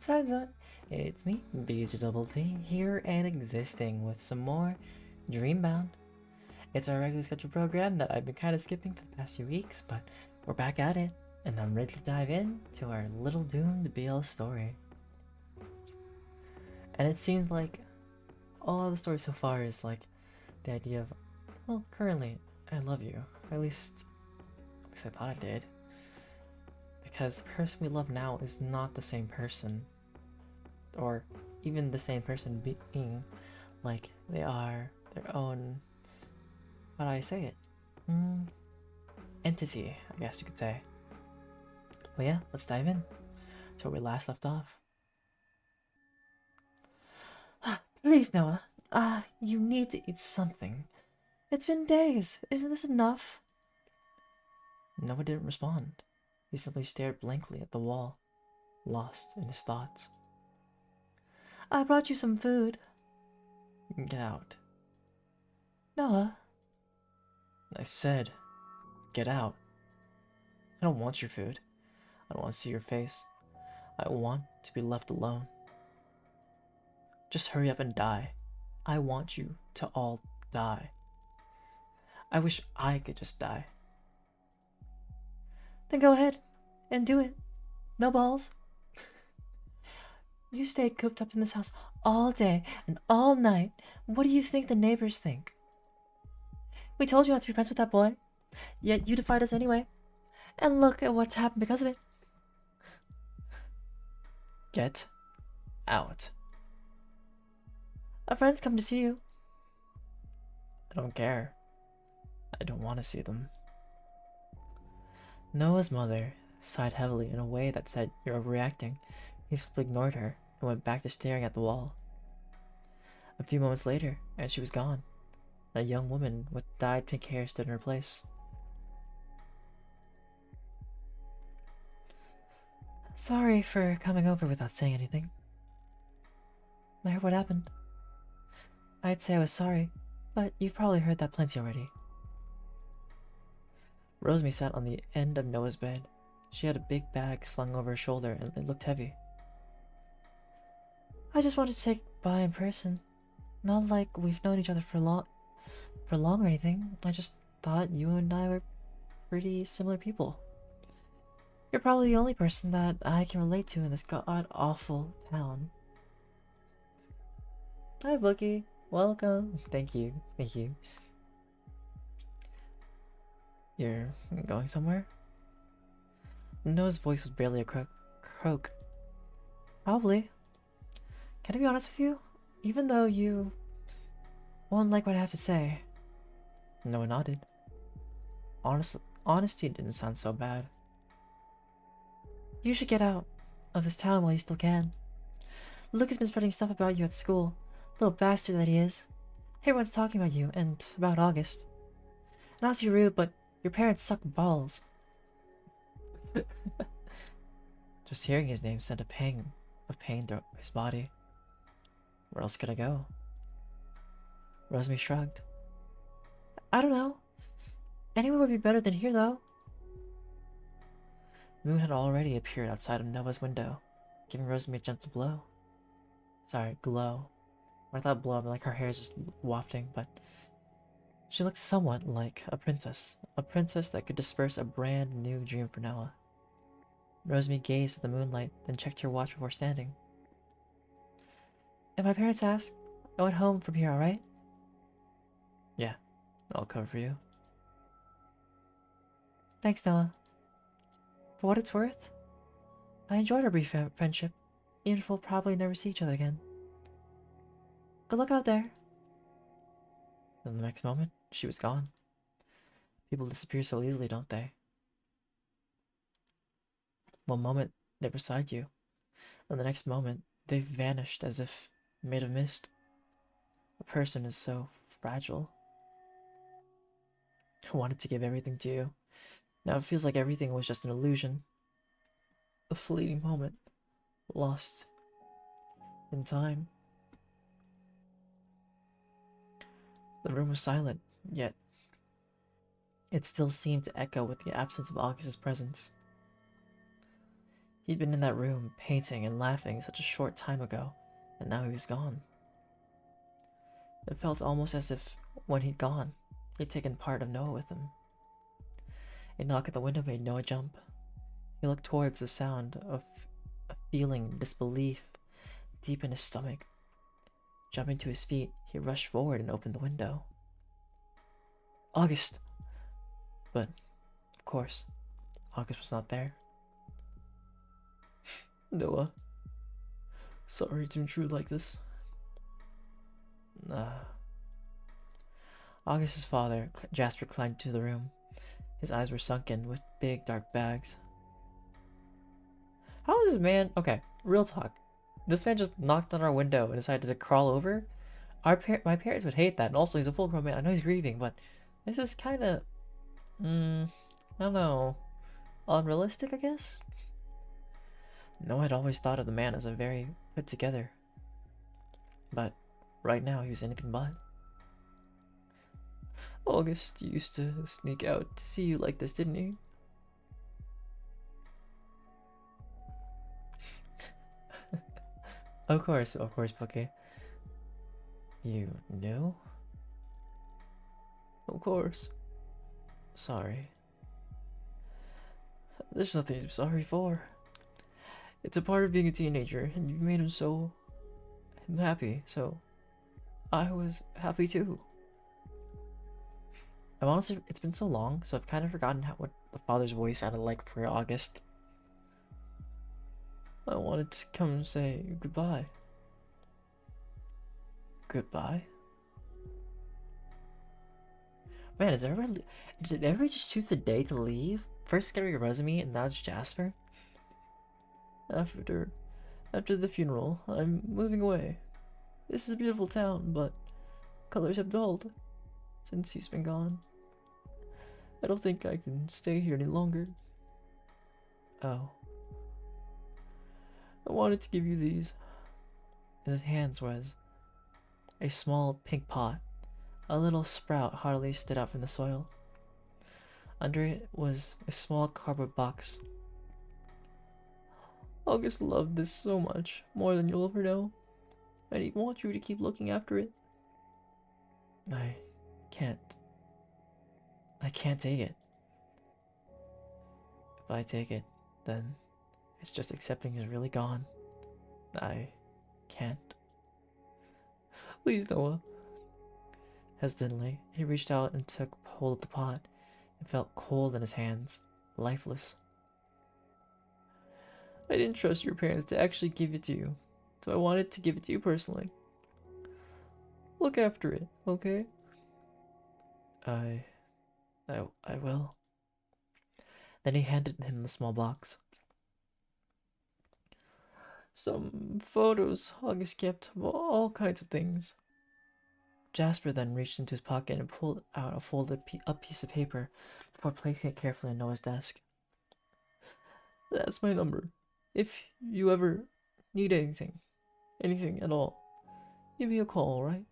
time's up. It's me, DjDoubleT, here and existing with some more Dreambound. It's our regularly scheduled program that I've been kind of skipping for the past few weeks, but we're back at it, and I'm ready to dive in to our little doomed BL story. And it seems like all of the story so far is like the idea of, well, currently, I love you. Or at least I thought I did. Because the person we love now is not the same person. Or even the same person being, like, they are their own, how do I say it? Entity, I guess you could say. But yeah, let's dive in to where we last left off. Please, Noah. You need to eat something. It's been days. Isn't this enough? Noah didn't respond. He simply stared blankly at the wall, lost in his thoughts. I brought you some food. Get out. Noah. I said, get out. I don't want your food. I don't want to see your face. I want to be left alone. Just hurry up and die. I want you to all die. I wish I could just die. Then go ahead and do it. No balls. You stayed cooped up in this house all day and all night. What do you think the neighbors think? We told you not to be friends with that boy, yet you defied us anyway. And look at what's happened because of it. Get out. Our friends come to see you. I don't care. I don't want to see them. Noah's mother sighed heavily in a way that said, "You're overreacting." He simply ignored her and went back to staring at the wall. A few moments later, and she was gone. A young woman with dyed pink hair stood in her place. Sorry for coming over without saying anything. I heard what happened. I'd say I was sorry, but you've probably heard that plenty already. Rosemary sat on the end of Noah's bed. She had a big bag slung over her shoulder and it looked heavy. I just wanted to say bye in person. Not like we've known each other for long or anything. I just thought you and I were pretty similar people. You're probably the only person that I can relate to in this god-awful town. Hi, Bookie. Welcome. Thank you. Thank you. You're going somewhere? Noah's voice was barely a croak. Probably. Can I be honest with you? Even though you won't like what I have to say. Noah nodded. Honesty didn't sound so bad. You should get out of this town while you still can. Luke has been spreading stuff about you at school. Little bastard that he is. Everyone's talking about you and about August. Not to be rude, but your parents suck balls. Just hearing his name sent a pang of pain through his body. Where else could I go? Rosemary shrugged. I don't know. Anywhere would be better than here, though. Moon had already appeared outside of Noah's window, giving Rosemary a gentle glow. I thought blow, like her hair is just wafting, but she looked somewhat like a princess that could disperse a brand new dream for Noah. Rosemary gazed at the moonlight, then checked her watch before standing. If my parents ask, I went home from here, alright? Yeah, I'll cover for you. Thanks, Noah. For what it's worth, I enjoyed our brief friendship, even if we'll probably never see each other again. Good luck out there. Then the next moment, she was gone. People disappear so easily, don't they? One moment, they're beside you, and the next moment, they've vanished as if made of mist. A person is so fragile. I wanted to give everything to you. Now it feels like everything was just an illusion. A fleeting moment, lost in time. The room was silent, yet it still seemed to echo with the absence of August's presence. He'd been in that room, painting and laughing such a short time ago, and now he was gone. It felt almost as if, when he'd gone, he'd taken part of Noah with him. A knock at the window made Noah jump. He looked towards the sound of a feeling disbelief deep in his stomach. Jumping to his feet, he rushed forward and opened the window. August! But, of course, August was not there. Noah, sorry to intrude like this. August's father, Jasper, climbed into the room. His eyes were sunken with big dark bags. How is this man... Okay, real talk. This man just knocked on our window and decided to crawl over? My parents would hate that, and also he's a full-grown man. I know he's grieving, but this is kind of... I don't know. Unrealistic, I guess? Noah had always thought of the man as a very put-together. But right now, he was anything but. August used to sneak out to see you like this, didn't he? Of course, Pookie. You knew? Of course. Sorry. There's nothing to be sorry for. It's a part of being a teenager, and you made him happy, so I was happy too. I've honestly, it's been so long, so I've kind of forgotten what the father's voice sounded like for August. I wanted to come and say goodbye. Goodbye? Man, did everybody just choose the day to leave? First Scary Resume, and now it's Jasper? After the funeral, I'm moving away. This is a beautiful town, but colors have dulled since he's been gone. I don't think I can stay here any longer. Oh. I wanted to give you these. In his hands was a small pink pot. A little sprout hardly stood out from the soil. Under it was a small cardboard box. August loved this so much, more than you'll ever know, and he wants you to keep looking after it. I can't take it. If I take it, then it's just accepting he's really gone. I can't. Please, Noah. Hesitantly, he reached out and took hold of the pot. It felt cold in his hands, lifeless. I didn't trust your parents to actually give it to you, so I wanted to give it to you personally. Look after it, okay? I will. Then he handed him the small box. Some photos August kept of all kinds of things. Jasper then reached into his pocket and pulled out a folded up piece of paper before placing it carefully on Noah's desk. That's my number. If you ever need anything at all, give me a call, alright?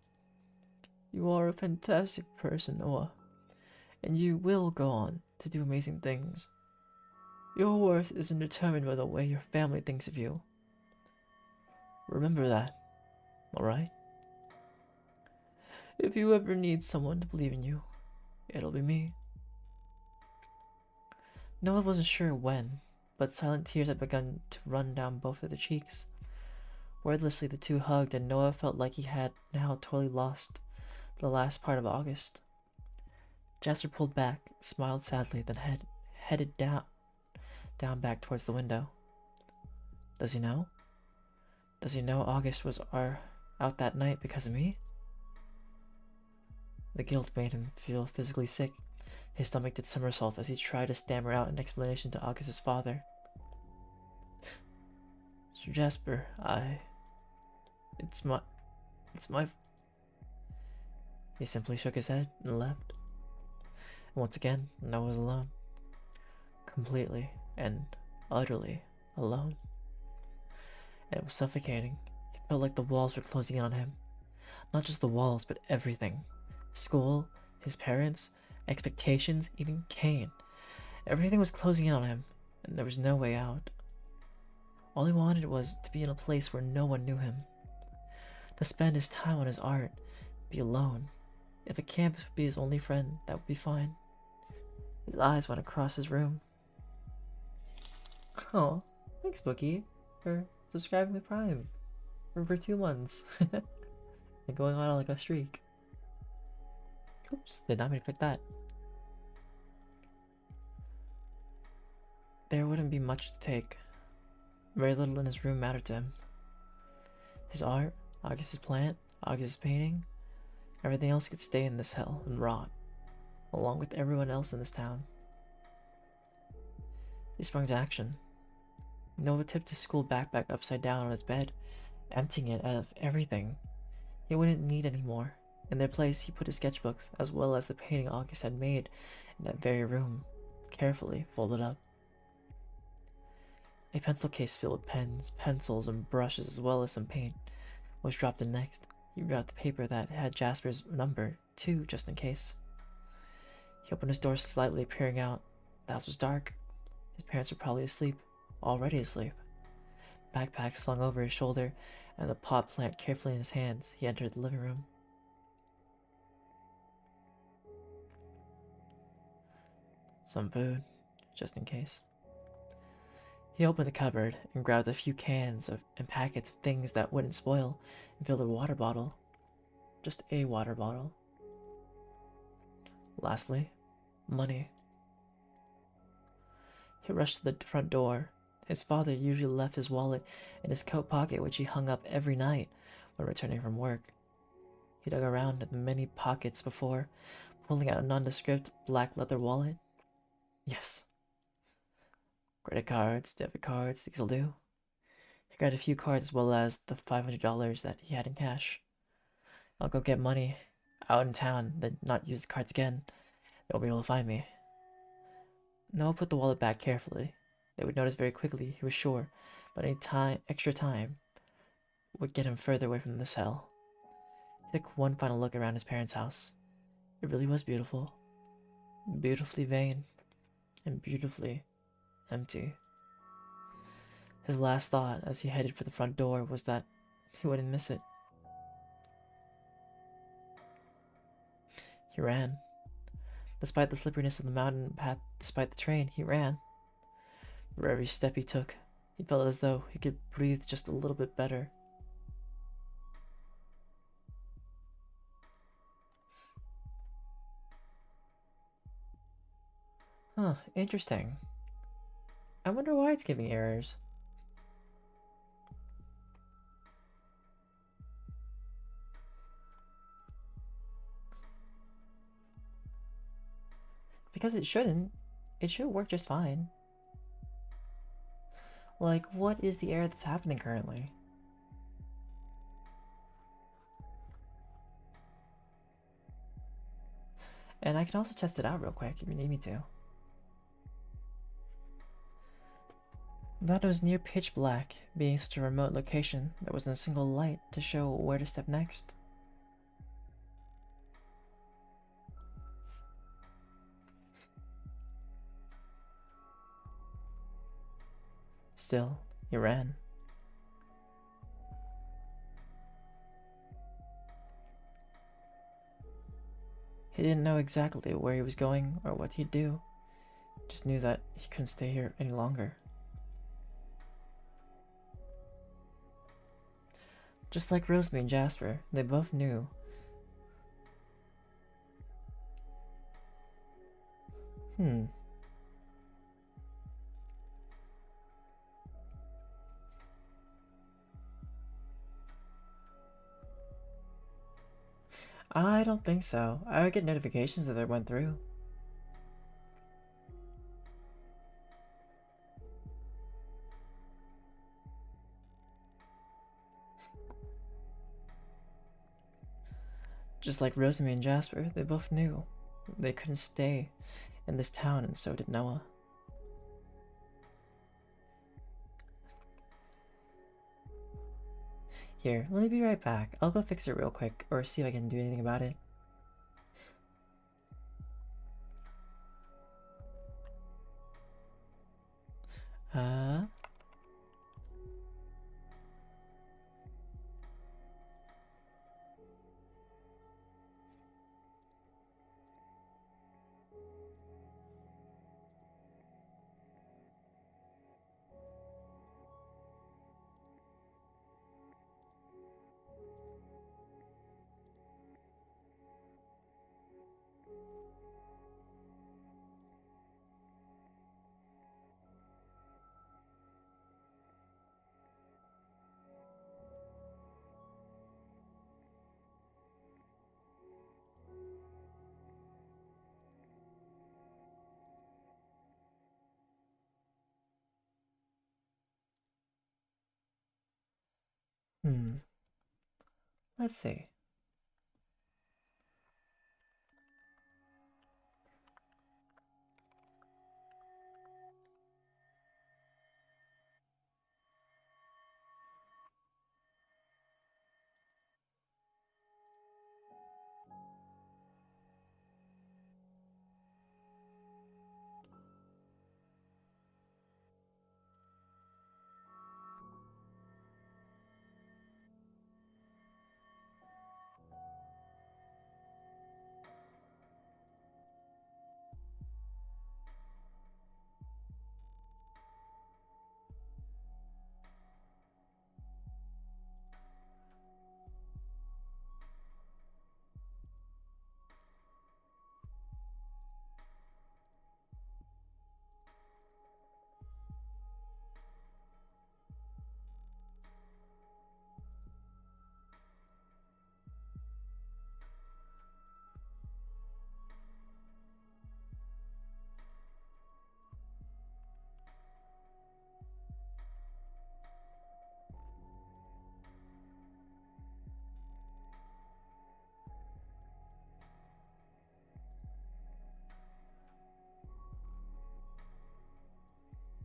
You are a fantastic person, Noah, and you will go on to do amazing things. Your worth isn't determined by the way your family thinks of you. Remember that, alright? If you ever need someone to believe in you, it'll be me. Noah wasn't sure when, but silent tears had begun to run down both of their cheeks. Wordlessly, the two hugged, and Noah felt like he had now totally lost the last part of August. Jasper pulled back, smiled sadly, then headed down back towards the window. Does he know? Does he know August was out that night because of me? The guilt made him feel physically sick. His stomach did somersaults as he tried to stammer out an explanation to August's father. Sir Jasper, it's my... He simply shook his head and left. And once again, Noah was alone. Completely and utterly alone. And it was suffocating. It felt like the walls were closing in on him. Not just the walls, but everything. School, his parents, expectations, even Kane. Everything was closing in on him, and there was no way out. All he wanted was to be in a place where no one knew him, to spend his time on his art, be alone. If a campus would be his only friend, that would be fine. His eyes went across his room. Oh, thanks, Bookie, for subscribing to Prime for 2 months. And going on like a streak. Oops, did not mean to click that. There wouldn't be much to take. Very little in his room mattered to him. His art, August's plant, August's painting, everything else could stay in this hell and rot, along with everyone else in this town. He sprung to action. Noah tipped his school backpack upside down on his bed, emptying it of everything he wouldn't need anymore. In their place, he put his sketchbooks, as well as the painting August had made in that very room, carefully folded up. A pencil case filled with pens, pencils, and brushes, as well as some paint, was dropped in next. He grabbed the paper that had Jasper's number, too, just in case. He opened his door slightly, peering out. The house was dark. His parents were probably asleep, already asleep. Backpack slung over his shoulder, and the pot plant carefully in his hands, he entered the living room. Some food, just in case. He opened the cupboard and grabbed a few cans and packets of things that wouldn't spoil and filled a water bottle. Just a water bottle. Lastly, money. He rushed to the front door. His father usually left his wallet in his coat pocket, which he hung up every night when returning from work. He dug around in the many pockets before, pulling out a nondescript black leather wallet. Yes. Credit cards, debit cards, these'll do. He grabbed a few cards as well as the $500 that he had in cash. I'll go get money out in town, then not use the cards again. They'll be able to find me. Noah put the wallet back carefully. They would notice very quickly, he was sure, but any extra time would get him further away from this hell. He took one final look around his parents' house. It really was beautiful. Beautifully vain. And beautifully empty. His last thought as he headed for the front door was that he wouldn't miss it. He ran. Despite the slipperiness of the mountain path, despite the train, he ran. For every step he took, he felt as though he could breathe just a little bit better. Huh, interesting. I wonder why it's giving errors. Because it shouldn't. It should work just fine. Like, what is the error that's happening currently? And I can also test it out real quick if you need me to. But it was near pitch black, being such a remote location, there wasn't a single light to show where to step next. Still, he ran. He didn't know exactly where he was going or what he'd do, just knew that he couldn't stay here any longer. Just like Rosalie and Jasper, they both knew. I don't think so. I would get notifications that it went through. Just like Rosalie and Jasper, they both knew. They couldn't stay in this town, and so did Noah. Here, let me be right back. I'll go fix it real quick, or see if I can do anything about it. Hmm. Let's see.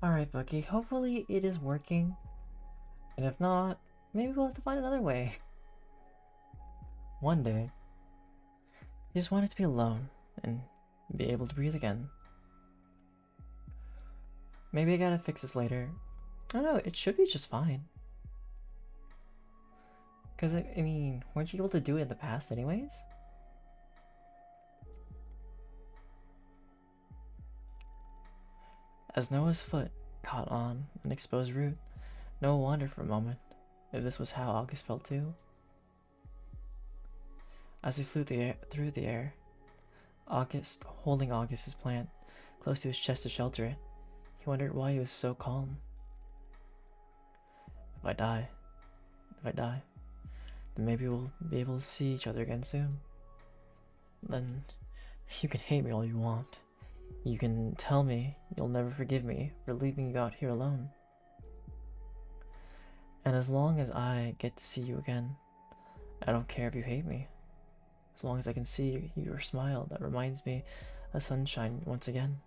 Alright, Bucky, hopefully it is working. And if not, maybe we'll have to find another way. One day, I just wanted to be alone and be able to breathe again. Maybe I gotta fix this later. I don't know, it should be just fine. Because, I mean, weren't you able to do it in the past anyways? As Noah's foot caught on an exposed root, Noah wondered for a moment if this was how August felt too. As he flew through the air, holding August's plant close to his chest to shelter it, he wondered why he was so calm. If I die, then maybe we'll be able to see each other again soon. Then you can hate me all you want. You can tell me you'll never forgive me for leaving you out here alone. And as long as I get to see you again, I don't care if you hate me. As long as I can see your smile that reminds me of sunshine once again.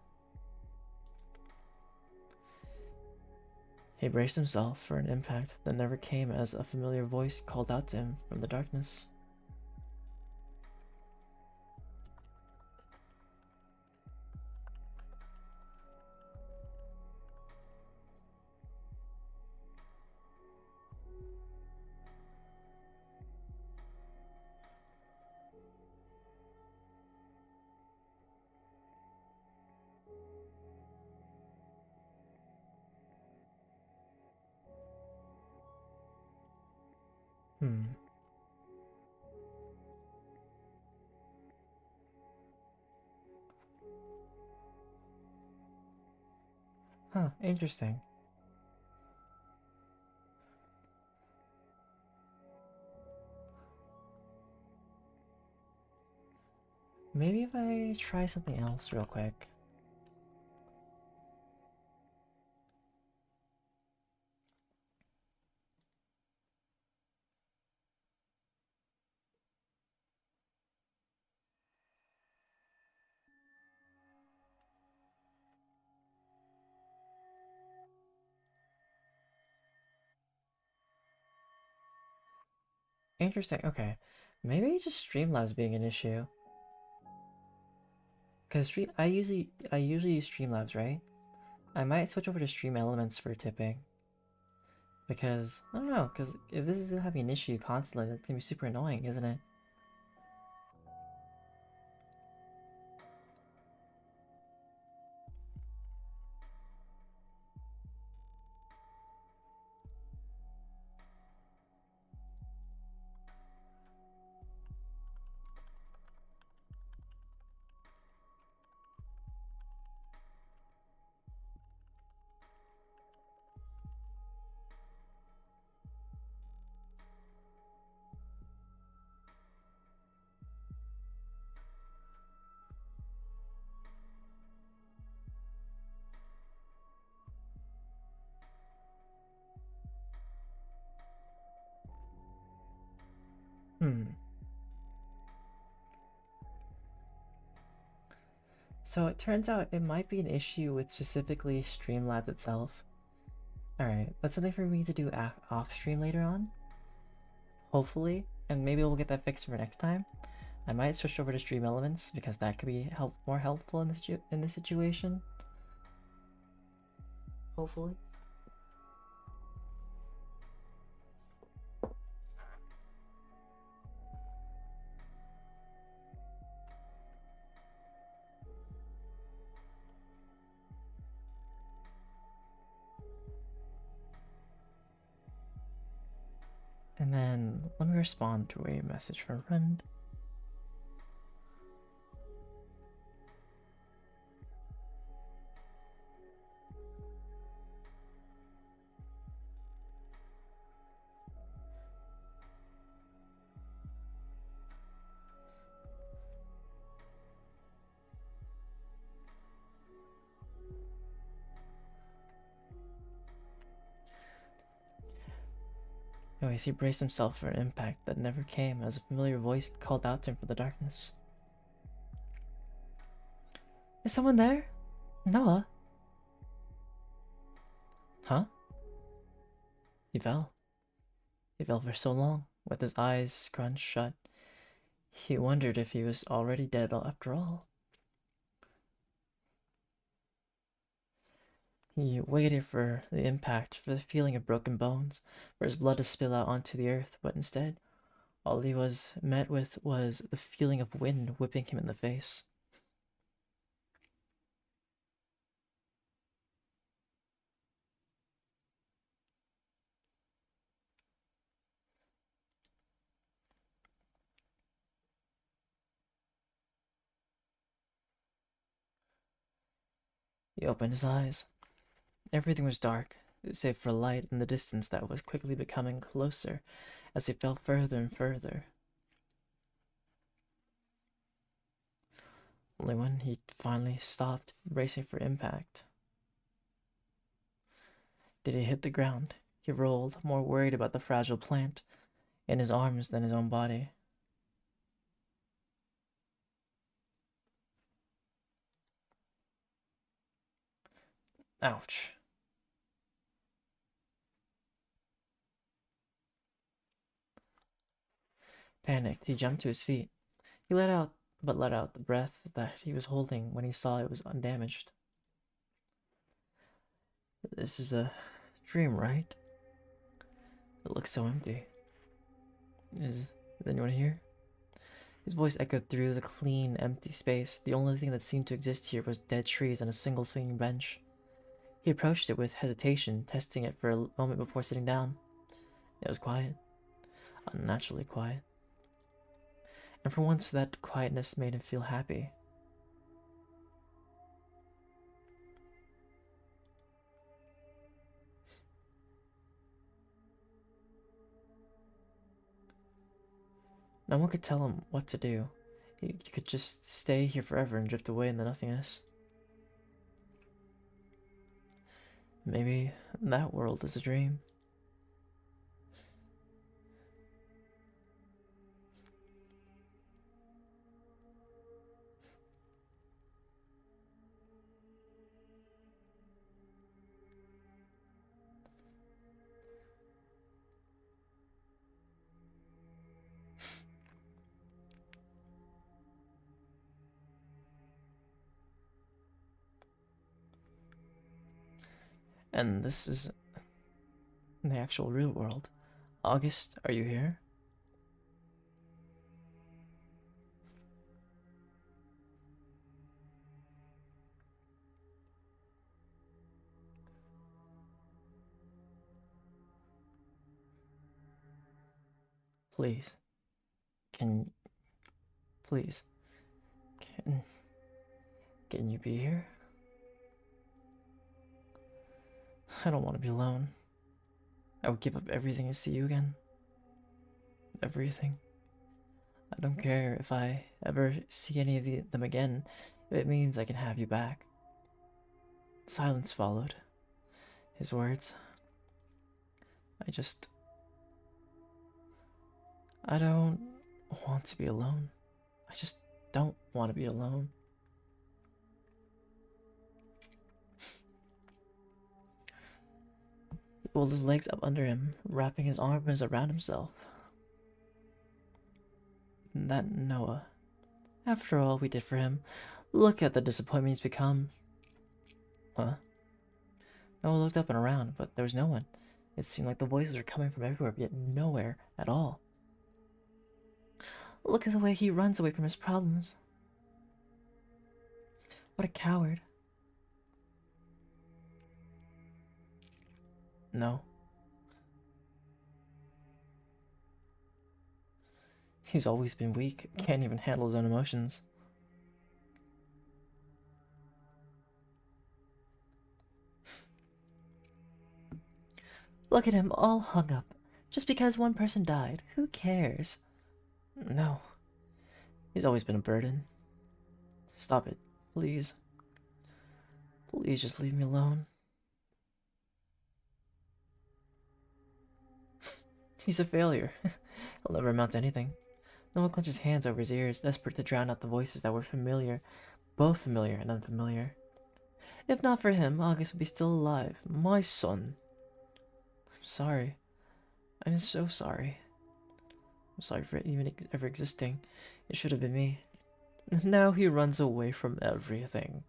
He braced himself for an impact that never came as a familiar voice called out to him from the darkness. Hmm. Huh, interesting. Maybe if I try something else real quick. Interesting, okay. Maybe just Streamlabs being an issue. Cause I usually use Streamlabs, right? I might switch over to Stream Elements for tipping. Because I don't know, because if this is having an issue constantly, that's gonna be super annoying, isn't it? So it turns out it might be an issue with specifically Streamlabs itself. Alright, that's something for me to do off stream later on. Hopefully, and maybe we'll get that fixed for next time. I might switch over to Stream Elements because that could be more helpful in this situation. Hopefully. And then let me respond to a message from a friend. Anyways, he braced himself for an impact that never came as a familiar voice called out to him from the darkness. Is someone there? Noah? Huh? He fell. He fell for so long, with his eyes scrunched shut. He wondered if he was already dead after all. He waited for the impact, for the feeling of broken bones, for his blood to spill out onto the earth, but instead, all he was met with was the feeling of wind whipping him in the face. He opened his eyes. Everything was dark, save for light in the distance that was quickly becoming closer as he fell further and further. Only when he finally stopped, bracing for impact, did he hit the ground. He rolled, more worried about the fragile plant in his arms than his own body. Ouch. Panicked, he jumped to his feet. He let out the breath that he was holding when he saw it was undamaged. This is a dream, right? It looks so empty. Is anyone here? His voice echoed through the clean, empty space. The only thing that seemed to exist here was dead trees and a single swinging bench. He approached it with hesitation, testing it for a moment before sitting down. It was quiet. Unnaturally quiet. And for once, that quietness made him feel happy. No one could tell him what to do. He could just stay here forever and drift away in the nothingness. Maybe that world is a dream. And this is the actual real world. August, are you here? Please. Please. Can you be here? I don't want to be alone. I would give up everything to see you again. Everything. I don't care if I ever see any of them again, if it means I can have you back. Silence followed. His words. I don't want to be alone. I just don't want to be alone. pulled his legs up under him, wrapping his arms around himself. That Noah. After all we did for him, look at the disappointment he's become. Huh? Noah looked up and around, but there was no one. It seemed like the voices were coming from everywhere, yet nowhere at all. Look at the way he runs away from his problems. What a coward. No. He's always been weak, can't even handle his own emotions. Look at him, all hung up. Just because one person died. Who cares? No. He's always been a burden. Stop it, please. Please just leave me alone. He's a failure. He'll never amount to anything. Noah clenched his hands over his ears, desperate to drown out the voices that were familiar, both familiar and unfamiliar. If not for him, August would be still alive. My son. I'm sorry. I'm so sorry. I'm sorry for it even ever existing. It should have been me. Now he runs away from everything,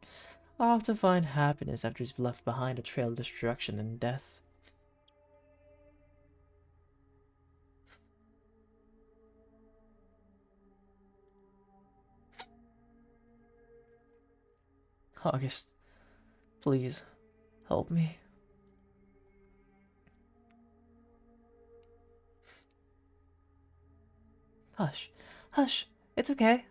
off to find happiness after he's left behind a trail of destruction and death. August, please, help me. Hush, hush, it's okay.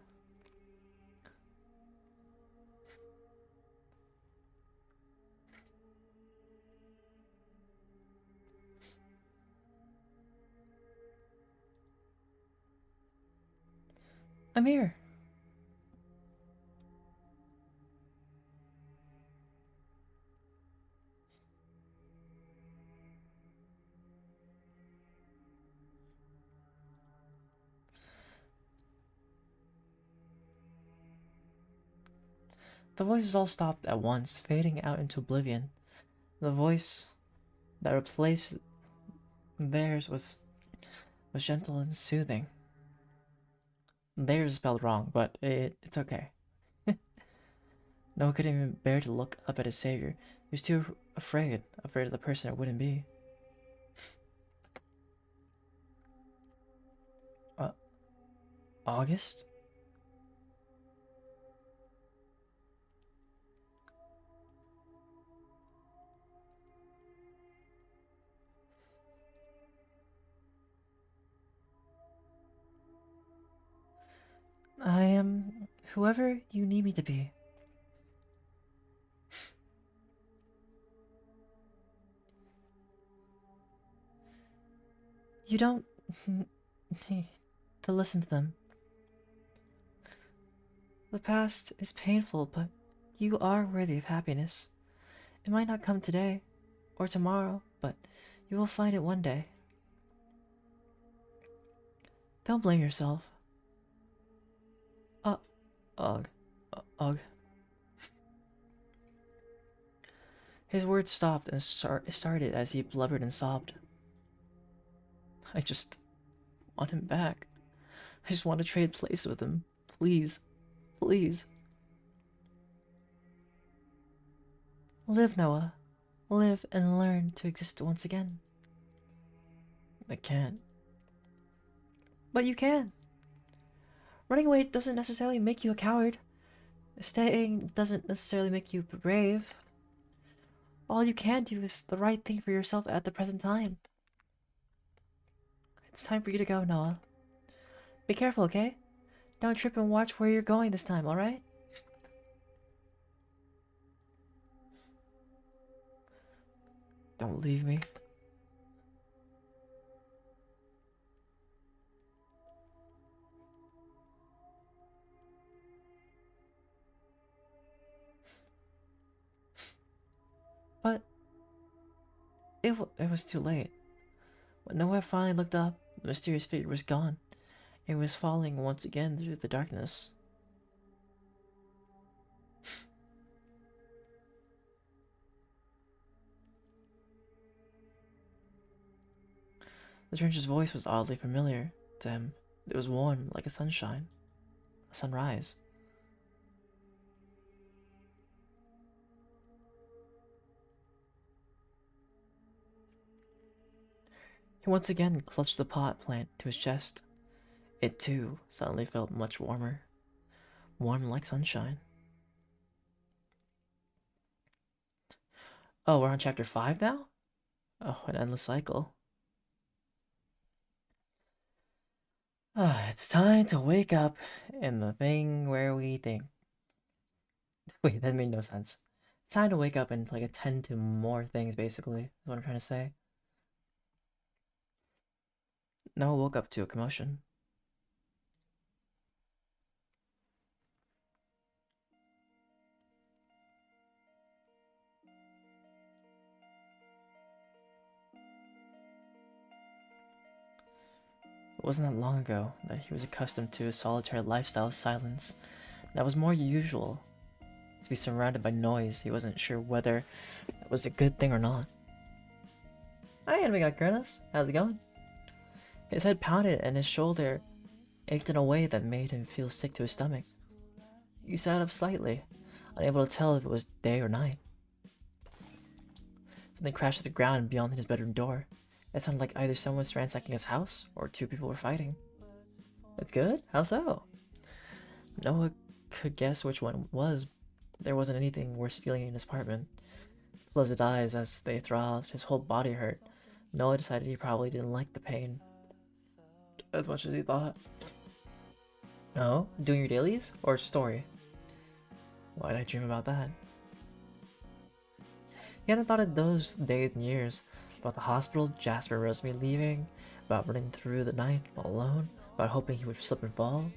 I'm here. The voices all stopped at once, fading out into oblivion. The voice that replaced theirs was gentle and soothing. Theirs is spelled wrong, but it's okay. Noah couldn't even bear to look up at his savior. He was too afraid of the person it wouldn't be. August? I am whoever you need me to be. You don't need to listen to them. The past is painful, but you are worthy of happiness. It might not come today or tomorrow, but you will find it one day. Don't blame yourself. Ugh. Ugh. His words stopped and started as he blubbered and sobbed. I just want him back. I just want to trade places with him. Please. Please. Live, Noah. Live and learn to exist once again. I can't. But you can. Running away doesn't necessarily make you a coward. Staying doesn't necessarily make you brave. All you can do is the right thing for yourself at the present time. It's time for you to go, Noah. Be careful, okay? Don't trip and watch where you're going this time, alright? Don't leave me. But it was too late. When Noah finally looked up, the mysterious figure was gone. It was falling once again through the darkness. The stranger's voice was oddly familiar to him. It was warm, like a sunshine, a sunrise. He once again clutched the pot plant to his chest. It too suddenly felt much warmer, warm like sunshine. Oh, we're on chapter 5 now? Oh, an endless cycle. It's time to wake up in the thing where we think. Wait, that made no sense. It's time to wake up and like attend to more things, basically, is what I'm trying to say. Noah woke up to a commotion. It wasn't that long ago that he was accustomed to a solitary lifestyle of silence. That was more usual. To be surrounded by noise, he wasn't sure whether it was a good thing or not. Hi, and we got Curtis. How's it going? His head pounded and his shoulder ached in a way that made him feel sick to his stomach. He sat up slightly, unable to tell if it was day or night. Something crashed to the ground beyond his bedroom door. It sounded like either someone was ransacking his house or two people were fighting. That's good? How so? Noah could guess which one it was. There wasn't anything worth stealing in his apartment. He closed his eyes as they throbbed. His whole body hurt. Noah decided he probably didn't like the pain as much as he thought. No? Doing your dailies? Or story? Why did I dream about that? He hadn't thought of those days in years. About the hospital, Jasper Rosemary leaving, about running through the night all alone, about hoping he would slip and fall.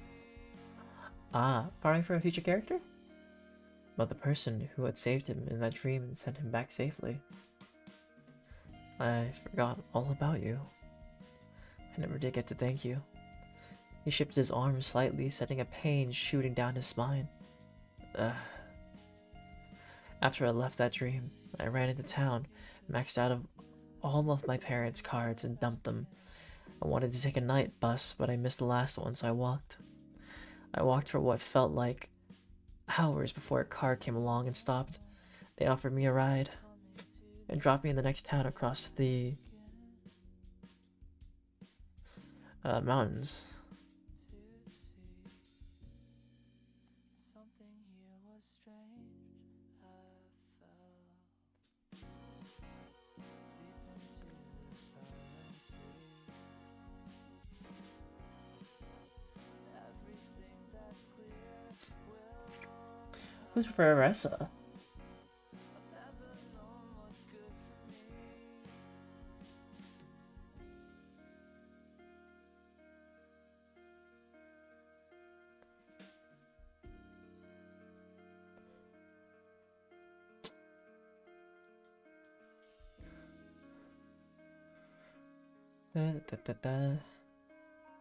Parting for a future character? About the person who had saved him in that dream and sent him back safely. I forgot all about you. I never did get to thank you. He shifted his arm slightly, sending a pain shooting down his spine. After I left that dream, I ran into town, maxed out of all of my parents' cards and dumped them. I wanted to take a night bus, but I missed the last one, so I walked. I walked for what felt like hours before a car came along and stopped. They offered me a ride and dropped me in the next town across the mountains. Who's Veressa?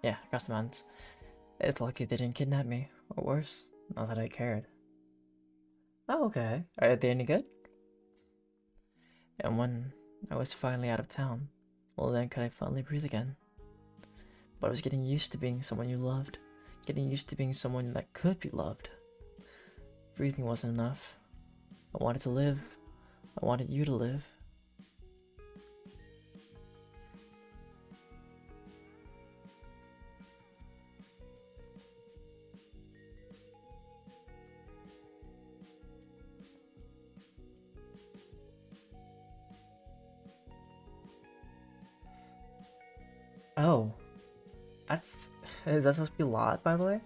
Yeah, across the mountains. It's lucky they didn't kidnap me, or worse, not that I cared. Oh, okay. Are they any good? And when I was finally out of town, well then could I finally breathe again. But I was getting used to being someone you loved, getting used to being someone that could be loved. Breathing wasn't enough. I wanted to live. I wanted you to live. Oh, is that supposed to be a lot, by the way?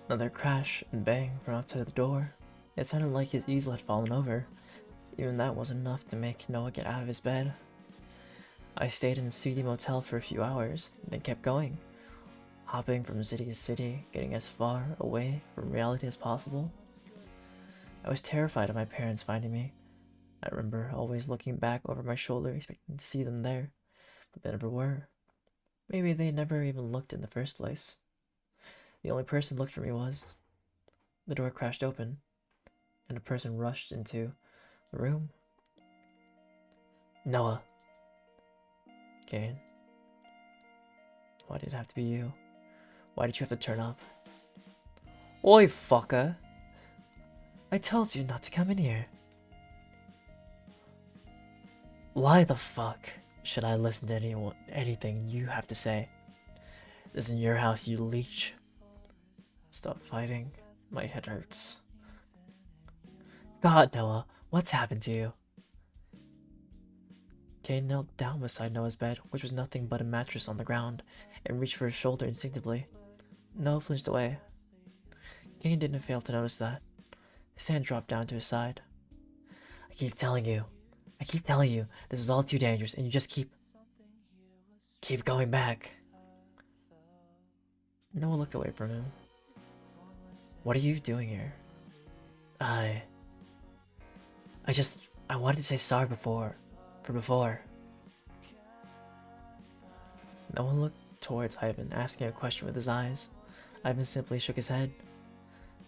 Another crash and bang from outside the door. It sounded like his easel had fallen over. Even that wasn't enough to make Noah get out of his bed. I stayed in a seedy motel for a few hours, then kept going, hopping from city to city, getting as far away from reality as possible. I was terrified of my parents finding me. I remember always looking back over my shoulder, expecting to see them there, but they never were. Maybe they never even looked in the first place. The only person who looked for me was. The door crashed open, and a person rushed into the room. Noah. Kane. Why did it have to be you? Why did you have to turn up? Oi, fucker! I told you not to come in here. Why the fuck should I listen to anything you have to say? This isn't your house, you leech. Stop fighting. My head hurts. God, Noah, what's happened to you? Kane knelt down beside Noah's bed, which was nothing but a mattress on the ground, and reached for his shoulder instinctively. Noah flinched away. Kane didn't fail to notice that. His hand dropped down to his side. I keep telling you, this is all too dangerous, and you just keep going back. Noah looked away from him. What are you doing here? I wanted to say sorry for before. Noah looked towards Ivan, asking a question with his eyes. Ivan simply shook his head,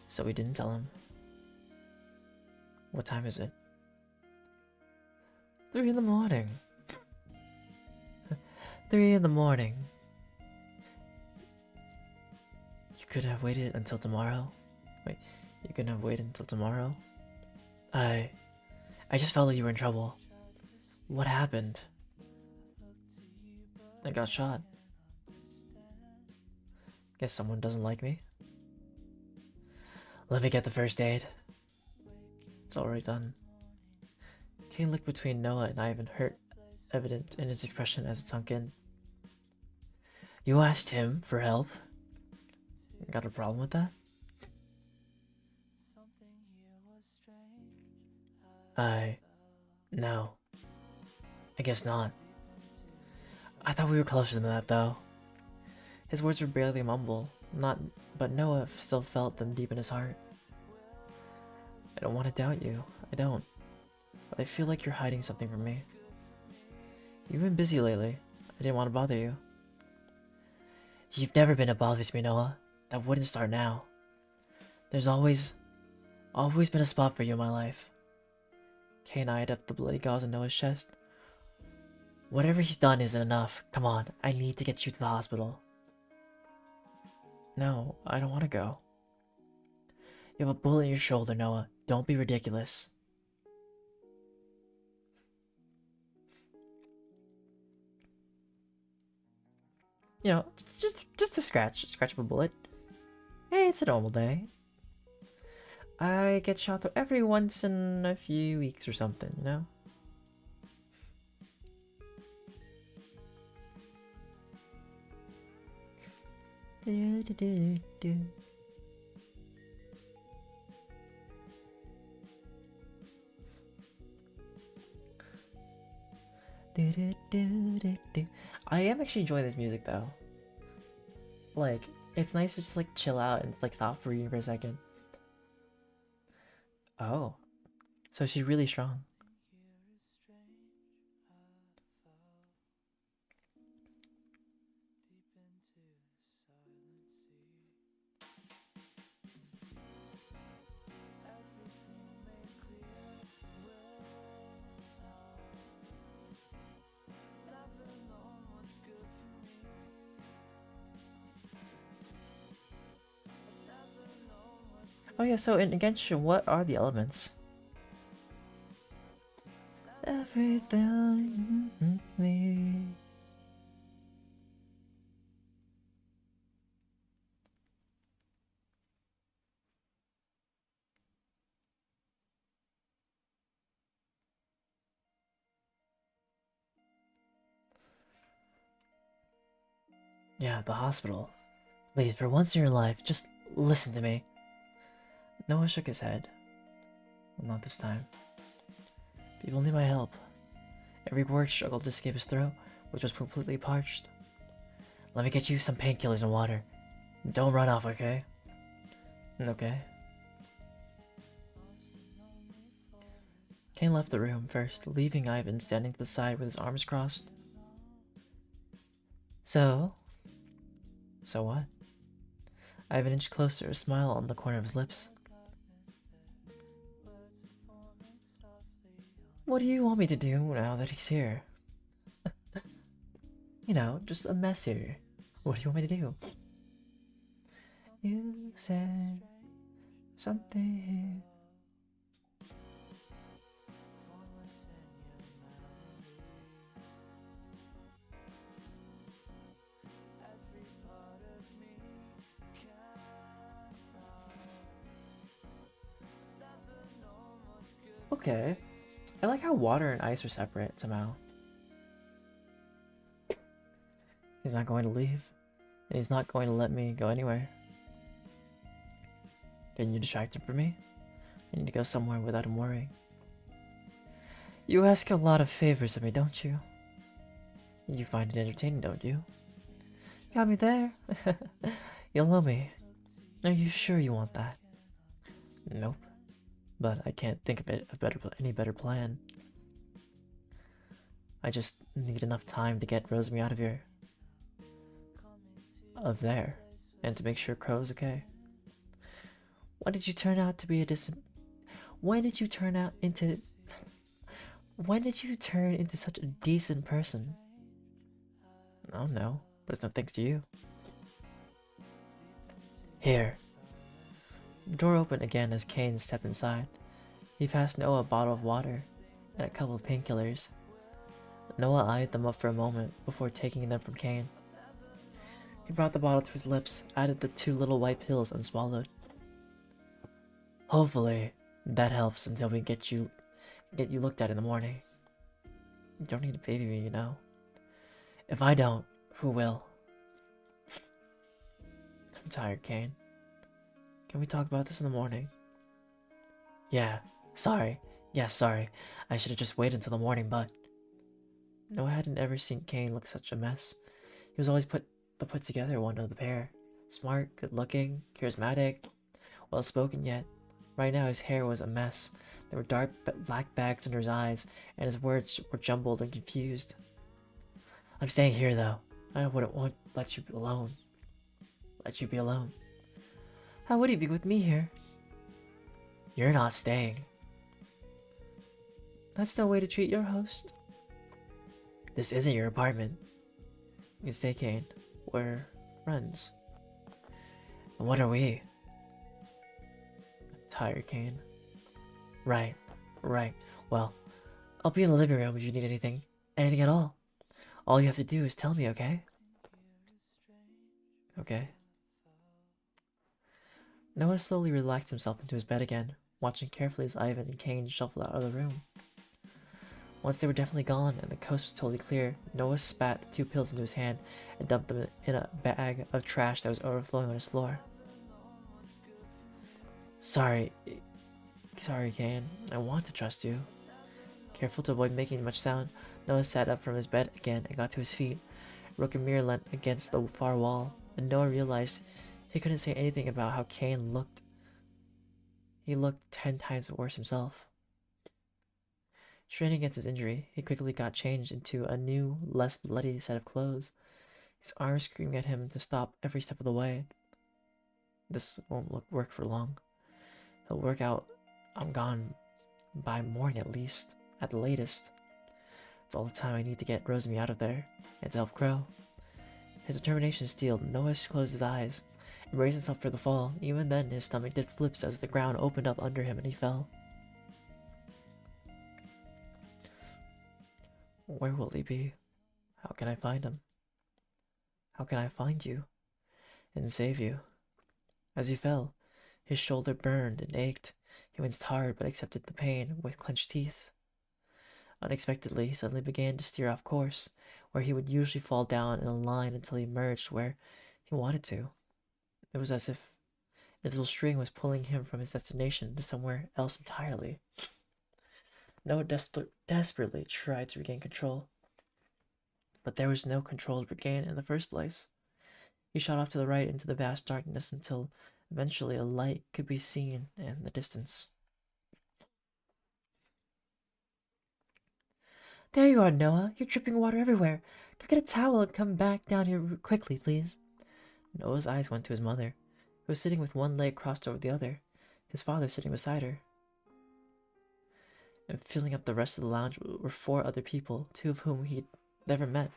so he didn't tell him. What time is it? 3 in the morning. 3 in the morning. You couldn't have waited until tomorrow? Wait, you couldn't have waited until tomorrow? I just felt like you were in trouble. What happened? I got shot. Guess someone doesn't like me. Let me get the first aid. It's already done. Kane looked between Noah and Ivan, hurt evident in his expression as it sunk in. You asked him for help? Got a problem with that? No. I guess not. I thought we were closer than that, though. His words were barely a mumble, but Noah still felt them deep in his heart. I don't want to doubt you, I don't. But I feel like you're hiding something from me. You've been busy lately. I didn't want to bother you. You've never been a bother to me, Noah. That wouldn't start now. There's always been a spot for you in my life. Kane eyed up the bloody gauze on Noah's chest. Whatever he's done isn't enough. Come on, I need to get you to the hospital. No, I don't want to go. You have a bullet in your shoulder, Noah. Don't be ridiculous. You know, just a scratch of a bullet. Hey, it's a normal day. I get shot every once in a few weeks or something, you know? I am actually enjoying this music though. Like, it's nice to just like chill out and like stop reading for a second. Oh, so she's really strong. Oh yeah, so in Genshin, what are the elements? Everything me. Yeah, the hospital. Please, for once in your life, just listen to me. Noah shook his head. Well, not this time. People need my help. Every word struggled to escape his throat, which was completely parched. Let me get you some painkillers and water. Don't run off, okay? Okay. Kane left the room first, leaving Ivan standing to the side with his arms crossed. So what? Ivan inched closer, a smile on the corner of his lips. What do you want me to do now that he's here? You know, just a mess here. What do you want me to do? You said something. Okay. I like how water and ice are separate somehow. He's not going to leave, and he's not going to let me go anywhere. Can you distract him from me? I need to go somewhere without him worrying. You ask a lot of favors of me, don't you? You find it entertaining, don't you? Got me there. You'll love me. Are you sure you want that? Nope. But I can't think of any better plan. I just need enough time to get Rosemary out of here. Of there. And to make sure Crow's okay. When did you turn into such a decent person? I don't know, but it's no thanks to you. Here. The door opened again as Kane stepped inside. He passed Noah a bottle of water and a couple of painkillers. Noah eyed them up for a moment before taking them from Kane. He brought the bottle to his lips, added the 2 little white pills, and swallowed. Hopefully, that helps until we get you looked at in the morning. You don't need to baby me, you know. If I don't, who will? I'm tired, Kane. Can we talk about this in the morning? Yeah, sorry. I should have just waited until the morning, but... Noah hadn't ever seen Kane look such a mess. He was always the put together one of the pair. Smart, good looking, charismatic, well spoken, yet right now his hair was a mess. There were dark black bags under his eyes, and his words were jumbled and confused. I'm staying here though. I wouldn't want to let you be alone. How would he be with me here? You're not staying. That's no way to treat your host. This isn't your apartment. You can stay, Kane. We're friends. And what are we? I'm tired, Kane. Right. Well, I'll be in the living room if you need anything. Anything at all. All you have to do is tell me, okay? Okay. Noah slowly relaxed himself into his bed again, watching carefully as Ivan and Kane shuffled out of the room. Once they were definitely gone and the coast was totally clear, Noah spat the 2 pills into his hand and dumped them in a bag of trash that was overflowing on his floor. Sorry, Kane. I want to trust you. Careful to avoid making much sound, Noah sat up from his bed again and got to his feet. A broken mirror leant against the far wall, and Noah realized he couldn't say anything about how Kane looked. He looked 10 times worse himself. Straining against his injury, he quickly got changed into a new, less bloody set of clothes, his arms screaming at him to stop every step of the way. This won't work for long. He'll work out. I'm gone by morning at least, at the latest. It's all the time I need to get Rosemary out of there, and to help Crow. His determination steeled. Noah closed his eyes and braced himself for the fall. Even then, his stomach did flips as the ground opened up under him and he fell. Where will he be? How can I find him? How can I find you and save you? As he fell, his shoulder burned and ached. He winced hard but accepted the pain with clenched teeth. Unexpectedly, he suddenly began to steer off course, where he would usually fall down in a line until he emerged where he wanted to. It was as if an invisible string was pulling him from his destination to somewhere else entirely. Noah desperately tried to regain control, but there was no control to regain in the first place. He shot off to the right into the vast darkness until eventually a light could be seen in the distance. There you are, Noah. You're dripping water everywhere. Go get a towel and come back down here quickly, please. Noah's eyes went to his mother, who was sitting with one leg crossed over the other, his father sitting beside her. And filling up the rest of the lounge were 4 other people, 2 of whom he'd never met.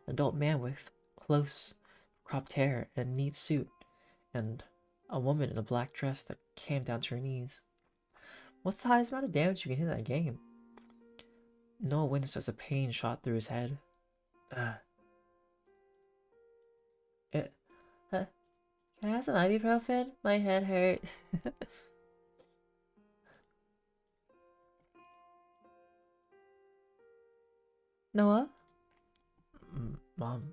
An adult man with close cropped hair and a neat suit, and a woman in a black dress that came down to her knees. What's the highest amount of damage you can hit in that game? Noah witnessed as a pain shot through his head. Can I have some ibuprofen? My head hurt. Noah? Mom?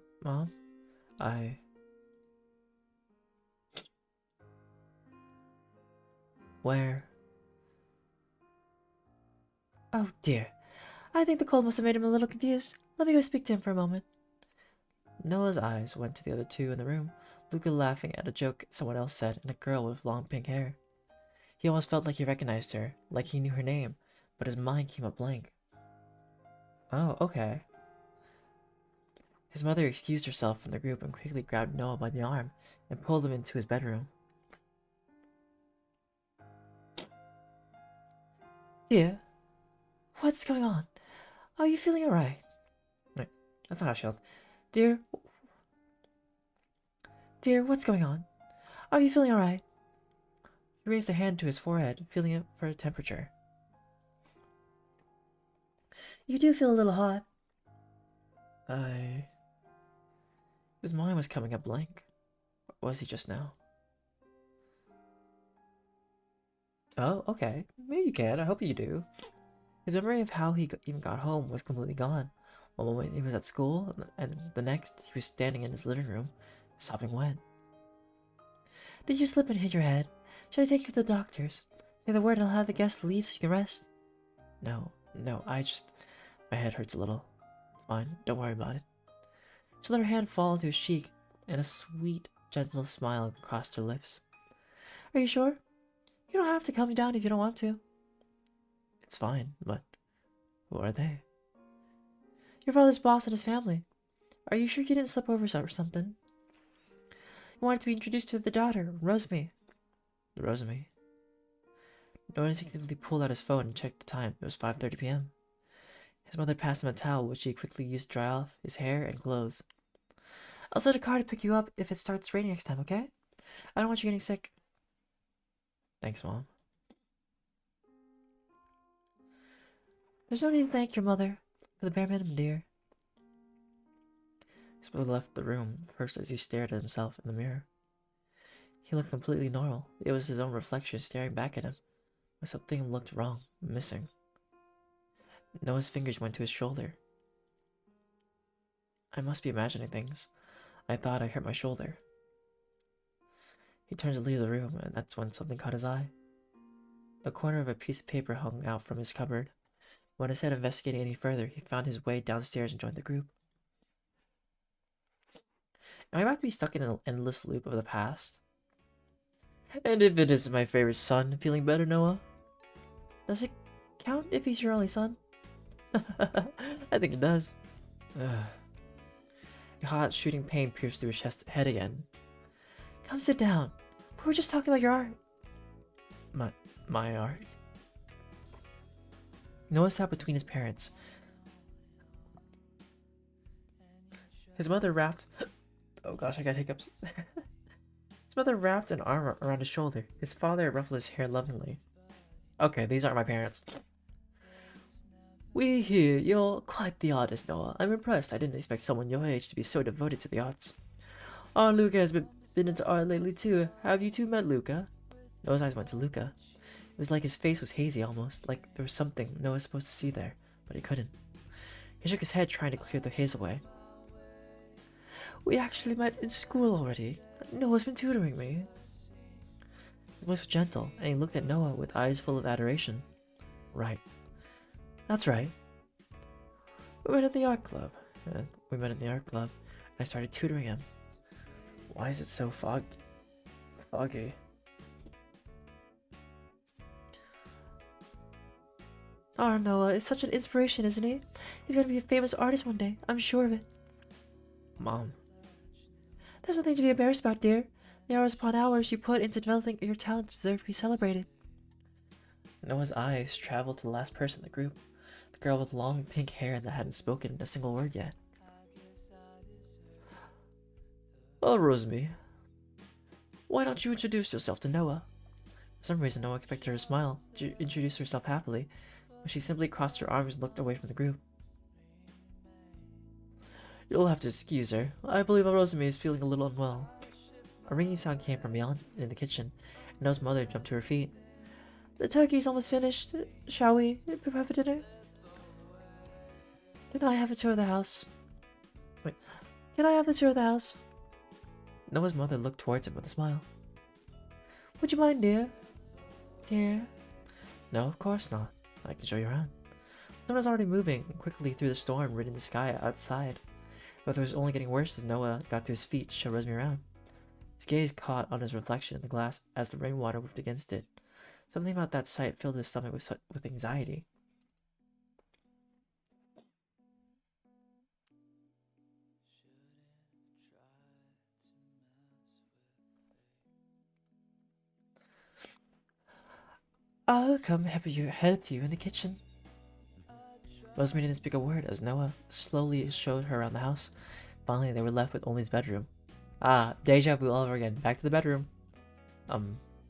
Where? Oh dear. I think the cold must have made him a little confused. Let me go speak to him for a moment. Noah's eyes went to the other 2 in the room, Luca laughing at a joke someone else said, and a girl with long pink hair. He almost felt like he recognized her, like he knew her name, but his mind came up blank. Oh, okay. His mother excused herself from the group and quickly grabbed Noah by the arm and pulled him into his bedroom. Dear, what's going on? Are you feeling alright? Wait, that's not how she yelled. Dear, what's going on? Are you feeling alright? He raised a hand to his forehead, feeling it for a temperature. You do feel a little hot. His mind was coming up blank. Or was he just now? Oh, okay. Maybe you can. I hope you do. His memory of how he even got home was completely gone. One moment he was at school, and the next he was standing in his living room, sopping wet. Did you slip and hit your head? Should I take you to the doctors? Say the word and I'll have the guests leave so you can rest? No, my head hurts a little. It's fine, don't worry about it. She let her hand fall into his cheek, and a sweet, gentle smile crossed her lips. Are you sure? You don't have to calm me down if you don't want to. It's fine, but who are they? Your father's boss and his family. Are you sure you didn't slip over or something? You wanted to be introduced to the daughter, Rosemary. Rosemary? Noah instinctively pulled out his phone and checked the time. It was 5:30 p.m. His mother passed him a towel, which he quickly used to dry off his hair and clothes. I'll send a car to pick you up if it starts raining next time, okay? I don't want you getting sick. Thanks, Mom. There's no need to thank your mother for the bare minimum, dear. His mother left the room first as he stared at himself in the mirror. He looked completely normal. It was his own reflection staring back at him, but something looked wrong, missing. Noah's fingers went to his shoulder. I must be imagining things. I thought I hurt my shoulder. He turned to leave the room, and that's when something caught his eye. The corner of a piece of paper hung out from his cupboard. When instead of investigating any further, he found his way downstairs and joined the group. Am I about to be stuck in an endless loop of the past? And if it isn't my favorite son, feeling better, Noah? Does it count if he's your only son? I think it does. A hot, shooting pain pierced through his head again. Come sit down. We were just talking about your art. My art? Noah sat between his parents. His mother wrapped... Oh gosh, I got hiccups. His mother wrapped an arm around his shoulder. His father ruffled his hair lovingly. Okay, these aren't my parents. We hear you're quite the artist, Noah. I'm impressed. I didn't expect someone your age to be so devoted to the arts. Our Luca has been into art lately too. Have you two met Luca? Noah's eyes went to Luca. It was like his face was hazy almost, like there was something Noah was supposed to see there, but he couldn't. He shook his head trying to clear the haze away. We actually met in school already. Noah's been tutoring me. His voice was gentle, and he looked at Noah with eyes full of adoration. Right. That's right. We met at the art club. And I started tutoring him. Why is it so foggy? Oh, Noah is such an inspiration, isn't he? He's gonna be a famous artist one day. I'm sure of it. Mom. There's nothing to be embarrassed about, dear. The hours upon hours you put into developing your talent deserve to be celebrated. Noah's eyes traveled to the last person in the group, the girl with long pink hair that hadn't spoken a single word yet. Oh, Rosemary, why don't you introduce yourself to Noah? For some reason, Noah expected her to smile, to introduce herself happily, but she simply crossed her arms and looked away from the group. You'll have to excuse her. I believe Rosemary is feeling a little unwell. A ringing sound came from beyond in the kitchen, and Noah's mother jumped to her feet. The turkey's almost finished. Shall we prepare for dinner? Can I have a tour of the house? Wait, can I have the tour of the house? Noah's mother looked towards him with a smile. Would you mind, dear? Dear? No, of course not. I can show you around. Noah was already moving quickly through the storm ridding the sky outside. The weather was only getting worse as Noah got to his feet to show Rosemary around. His gaze caught on his reflection in the glass as the rainwater whipped against it. Something about that sight filled his stomach with anxiety. I'll come help you in the kitchen. Rosemary didn't speak a word as Noah slowly showed her around the house. Finally, they were left with only his bedroom. Ah, deja vu all over again. Back to the bedroom.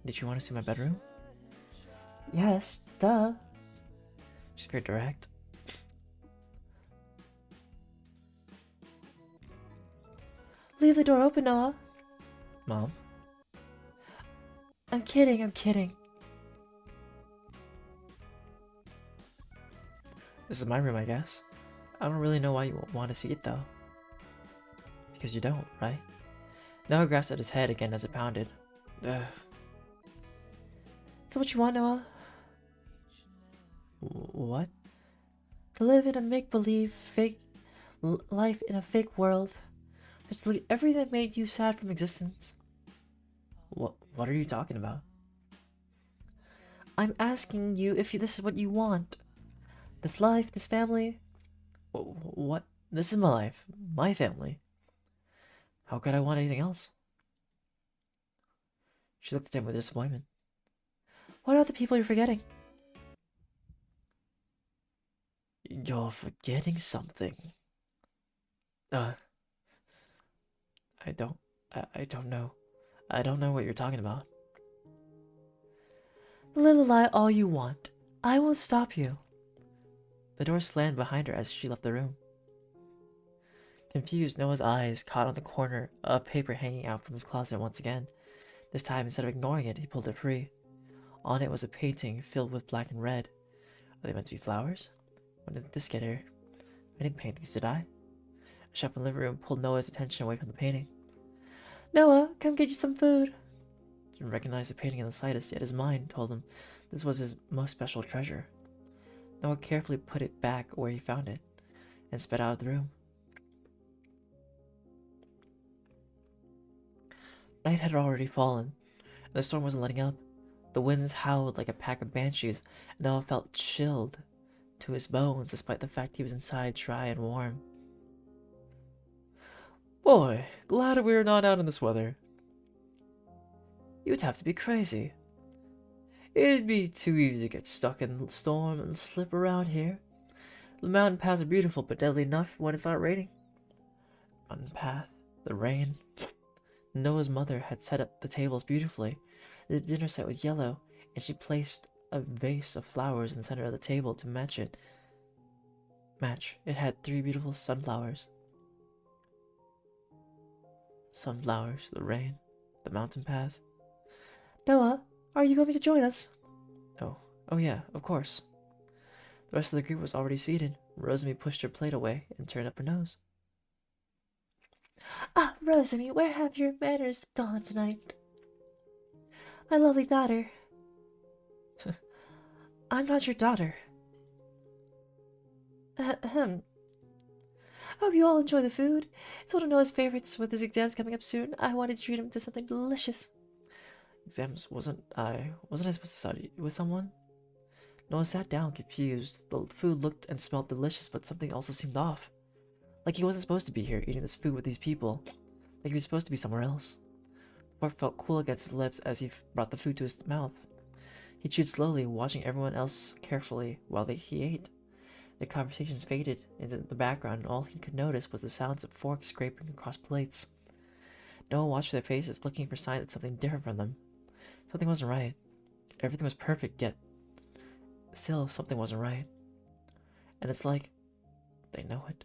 Did you want to see my bedroom? Yes, duh. She's very direct. Leave the door open, Noah. Mom? I'm kidding, I'm kidding. This is my room, I guess. I don't really know why you want to see it, though. Because you don't, right? Noah grasped at his head again as it pounded. Ugh. So what you want, Noah? What? To live in a make-believe, fake life in a fake world. Just delete everything that made you sad from existence. What are you talking about? I'm asking you if this is what you want. This life, this family. What? This is my life, my family. How could I want anything else? She looked at him with disappointment. What are the people you're forgetting? You're forgetting something. I don't know. I don't know what you're talking about. Live a lie all you want. I won't stop you. The door slammed behind her as she left the room. Confused, Noah's eyes caught on the corner of paper hanging out from his closet once again. This time, instead of ignoring it, he pulled it free. On it was a painting filled with black and red. Are they meant to be flowers? When did this get here? I didn't paint these, did I? A chef in the living room pulled Noah's attention away from the painting. Noah, come get you some food. He didn't recognize the painting in the slightest, yet his mind told him this was his most special treasure. Noah carefully put it back where he found it, and sped out of the room. Night had already fallen, and the storm wasn't letting up. The winds howled like a pack of banshees, and Noah felt chilled to his bones despite the fact he was inside dry and warm. Boy, glad we are not out in this weather. You'd have to be crazy. It'd be too easy to get stuck in the storm and slip around here. The mountain paths are beautiful, but deadly enough when it's not raining. Mountain path, the rain. Noah's mother had set up the tables beautifully. The dinner set was yellow, and she placed a vase of flowers in the center of the table to match it. It had 3 beautiful sunflowers. Sunflowers, the rain, the mountain path. Noah, are you going to join us? Oh yeah, of course. The rest of the group was already seated. Rosemary pushed her plate away and turned up her nose. Ah, Rosemary, where have your manners gone tonight? My lovely daughter. I'm not your daughter. Ahem. I hope you all enjoy the food. It's one of Noah's favorites. With his exams coming up soon, I wanted to treat him to something delicious. Exams? Wasn't I supposed to study with someone? Noah sat down, confused. The food looked and smelled delicious, but something also seemed off. Like he wasn't supposed to be here, eating this food with these people. Like he was supposed to be somewhere else. The pork felt cool against his lips as he brought the food to his mouth. He chewed slowly, watching everyone else carefully while he ate. Their conversations faded into the background, and all he could notice was the sounds of forks scraping across plates. Noah watched their faces, looking for signs of something different from them. Something wasn't right. Everything was perfect, yet still something wasn't right. And it's like they know it.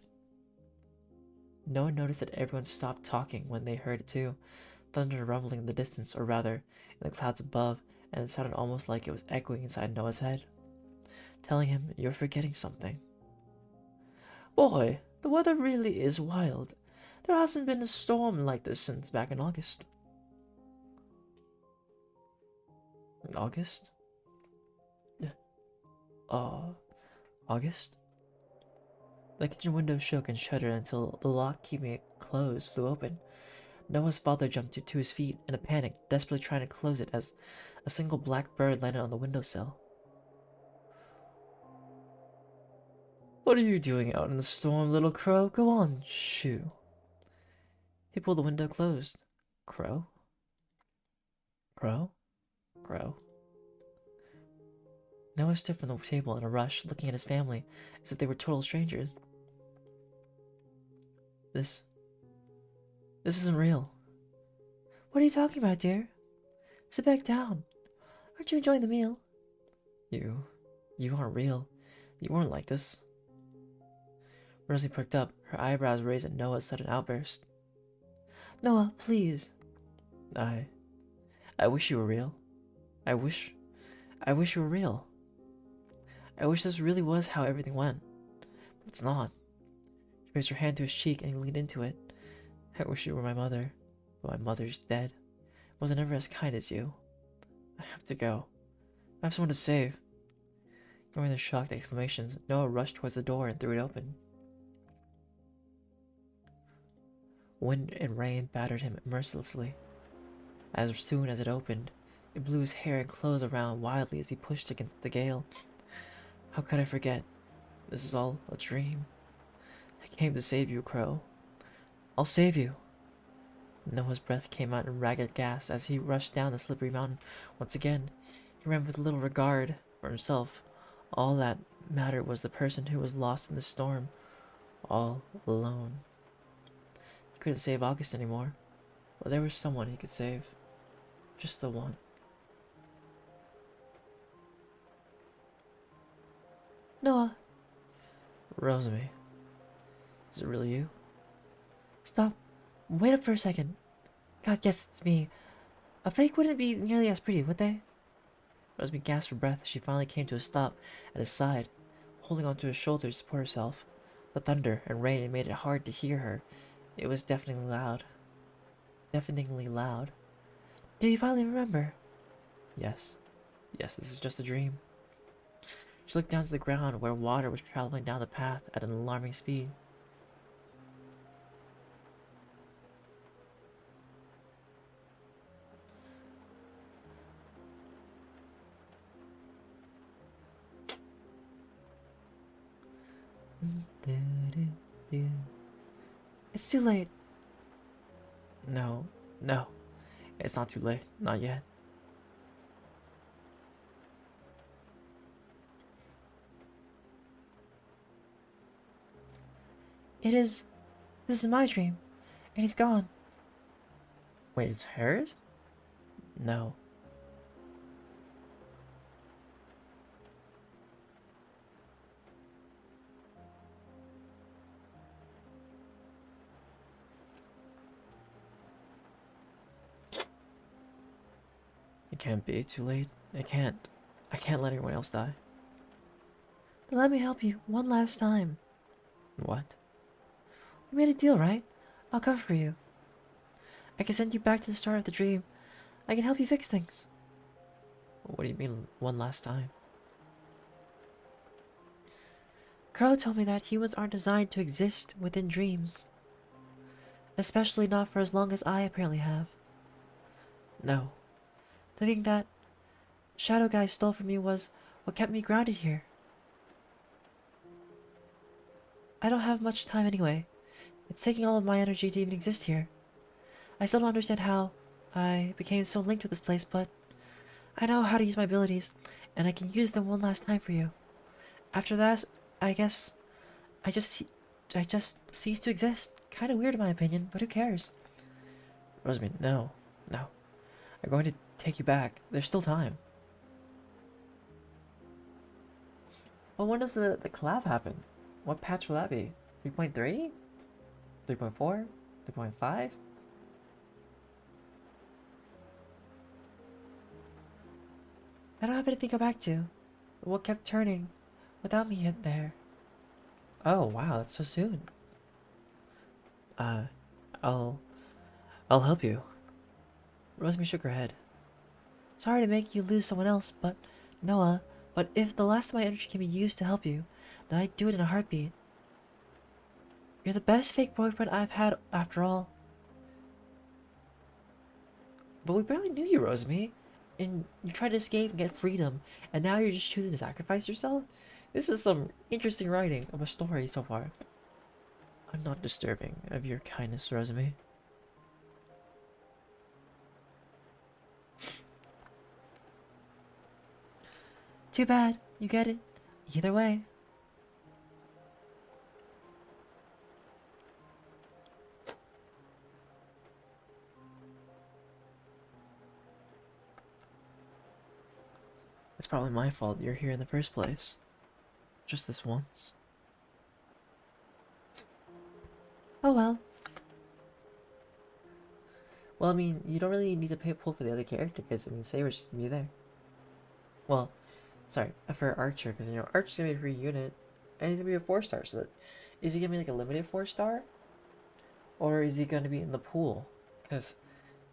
Noah noticed that everyone stopped talking when they heard it too. Thunder rumbling in the distance, or rather, in the clouds above, and it sounded almost like it was echoing inside Noah's head, telling him, "You're forgetting something." "Boy, the weather really is wild. There hasn't been a storm like this since back in August." August? August? The kitchen window shook and shuddered until the lock keeping it closed flew open. Noah's father jumped to his feet in a panic, desperately trying to close it as a single black bird landed on the windowsill. "What are you doing out in the storm, little crow? Go on, shoo." He pulled the window closed. Crow? Crow? Crow? Noah stood from the table in a rush, looking at his family as if they were total strangers. This isn't real." "What are you talking about, dear? Sit back down. Aren't you enjoying the meal?" You aren't real. You weren't like this." Rosie perked up, her eyebrows raised at Noah's sudden outburst. "Noah, please." I wish you were real. I wish you were real. I wish this really was how everything went. But it's not." She raised her hand to his cheek and leaned into it. "I wish you were my mother, but my mother's dead. Wasn't ever as kind as you. I have to go. I have someone to save." Ignoring their shocked exclamations, Noah rushed towards the door and threw it open. Wind and rain battered him mercilessly. As soon as it opened, it blew his hair and clothes around wildly as he pushed against the gale. How could I forget? This is all a dream. I came to save you, Crow. I'll save you. Noah's breath came out in ragged gasps as he rushed down the slippery mountain. Once again, he ran with little regard for himself. All that mattered was the person who was lost in the storm, all alone. He couldn't save August anymore, but there was someone he could save. Just the one. "Noah." "Rosemary, is it really you?" "Stop. Wait up for a second. God, yes, it's me. A fake wouldn't be nearly as pretty, would they?" Rosemary gasped for breath as she finally came to a stop at his side, holding onto his shoulder to support herself. The thunder and rain made it hard to hear her. It was deafeningly loud. Deafeningly loud. "Do you finally remember?" Yes, this is just a dream." She looked down to the ground where water was traveling down the path at an alarming speed. "It's too late." No, it's not too late. Not yet." "It is. This is my dream, and he's gone." "Wait, it's hers?" "No." It can't be too late. I can't let anyone else die. Then let me help you one last time. What? We made a deal, right? I'll cover for you. I can send you back to the start of the dream. I can help you fix things. What do you mean, one last time? Crow told me that humans aren't designed to exist within dreams. Especially not for as long as I apparently have. No. The thing that Shadow Guy stole from you was What kept me grounded here? I don't have much time anyway. It's taking all of my energy to even exist here. I still don't understand how I became so linked with this place, but I know how to use my abilities, and I can use them one last time for you. After that, I guess I just ce- I just cease to exist. Kind of weird in my opinion, but who cares? Rosamund, no. No. I'm going to take you back. There's still time. Well, when does the collab happen? What patch will that be? 3.3? 3.4? 3.5? I don't have anything to go back to. What kept turning without me in there? Oh, wow, that's so soon. Uh, I'll... I'll help you. Rosemary shook her head. Sorry to make you lose someone else, but Noah, but if the last of my energy can be used to help you, then I'd do it in a heartbeat. You're the best fake boyfriend I've had after all. But we barely knew you, Rosemary. And you tried to escape and get freedom, and now you're just choosing to sacrifice yourself? This is some interesting writing of a story so far. I'm not disturbing of your kindness, Rosemary. Too bad. You get it. Either way. It's probably my fault you're here in the first place. Just this once. Oh well. Well, I mean, you don't really need to pull for the other character, because, I mean, Saber's just gonna be there. Well, sorry, for Archer, because, you know, Archer's gonna be a free unit, and he's gonna be a 4-star, so that... Is he gonna be, like, a limited 4-star? Or is he gonna be in the pool? Because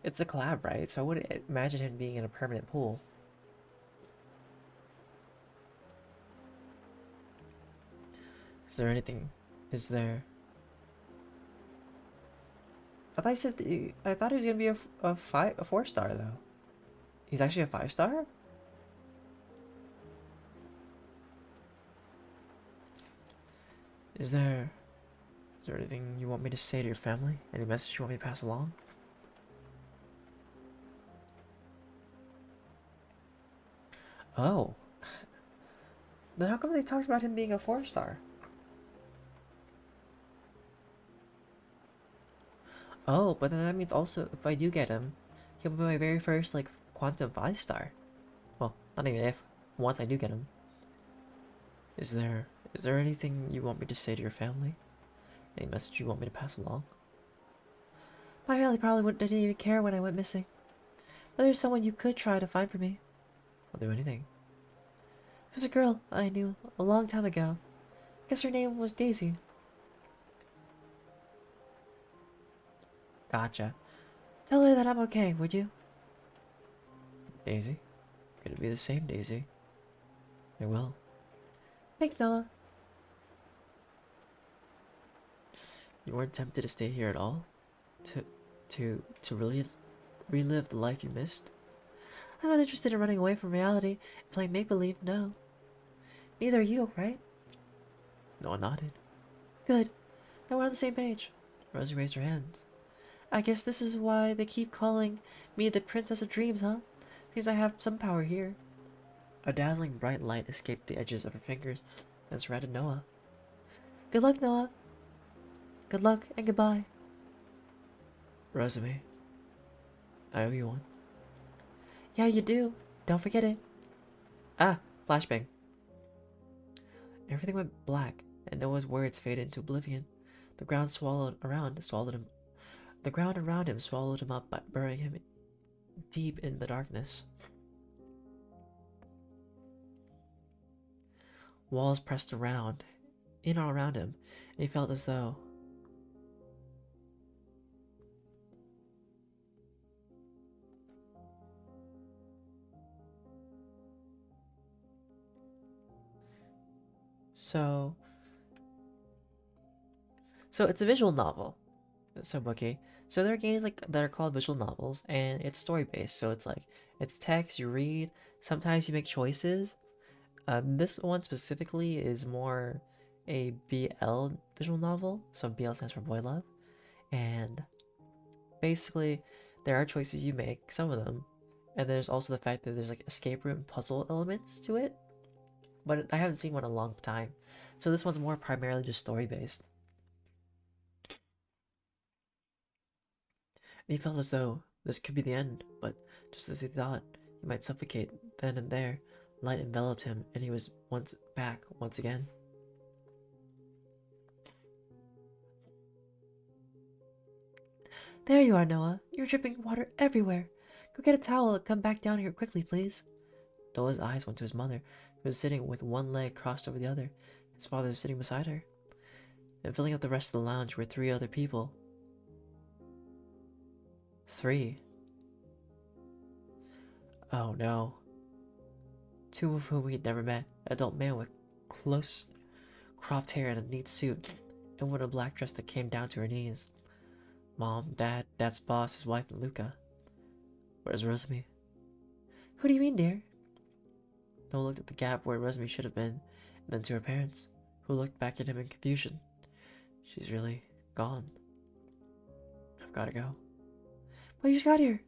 it's a collab, right? So I wouldn't imagine him being in a permanent pool. Is there anything... Is there... I thought he said I thought he was gonna be a 4-star though. He's actually a 5-star? Is there anything you want me to say to your family? Any message you want me to pass along? Oh. Then how come they talked about him being a 4-star? Oh, but then that means also if I do get him, he'll be my very first like quantum 5-star. Well, not even if, once I do get him. Is there anything you want me to say to your family? Any message you want me to pass along? My family probably didn't even care when I went missing. But there's someone you could try to find for me. I'll do anything. There's a girl I knew a long time ago. Guess her name was Daisy. Gotcha. Tell her that I'm okay, would you? Daisy? Could it be the same Daisy? I will. Thanks, Noah. You weren't tempted to stay here at all? To really relive the life you missed? I'm not interested in running away from reality and playing make-believe, no. Neither are you, right? Noah nodded. Good. Then we're on the same page. Rosie raised her hands. I guess this is why they keep calling me the Princess of Dreams, huh? Seems I have some power here. A dazzling bright light escaped the edges of her fingers and surrounded Noah. Good luck, Noah. Good luck and goodbye. Rosemary, I owe you one. Yeah, you do. Don't forget it. Ah, flashbang. Everything went black, and Noah's words faded into oblivion. The ground swallowed him. The ground around him swallowed him up, burying him deep in the darkness. Walls pressed in all around him, and he felt as though so it's a visual novel. So okay. So there are games like that are called visual novels, and it's story based. So it's like it's text you read. Sometimes you make choices. This one specifically is more a BL visual novel, so BL stands for boy love, and basically there are choices you make, some of them, and there's also the fact that there's like escape room puzzle elements to it, but I haven't seen one in a long time, so this one's more primarily just story based. And he felt as though this could be the end, but just as he thought he might suffocate, then and there, light enveloped him, and he was back once again. There you are, Noah. You're dripping water everywhere. Go get a towel and come back down here quickly, please. Noah's eyes went to his mother, who was sitting with one leg crossed over the other. His father was sitting beside her. And filling up the rest of the lounge were 3 other people. 3. Oh no. 2 of whom he had never met. An adult man with close cropped hair and a neat suit, and one in a black dress that came down to her knees. Mom, Dad, Dad's boss, his wife, and Luca. Where's Rosemi? Who do you mean, dear? Noah looked at the gap where Rosemi should have been, and then to her parents, who looked back at him in confusion. She's really gone. I've gotta go. Well, you just got here.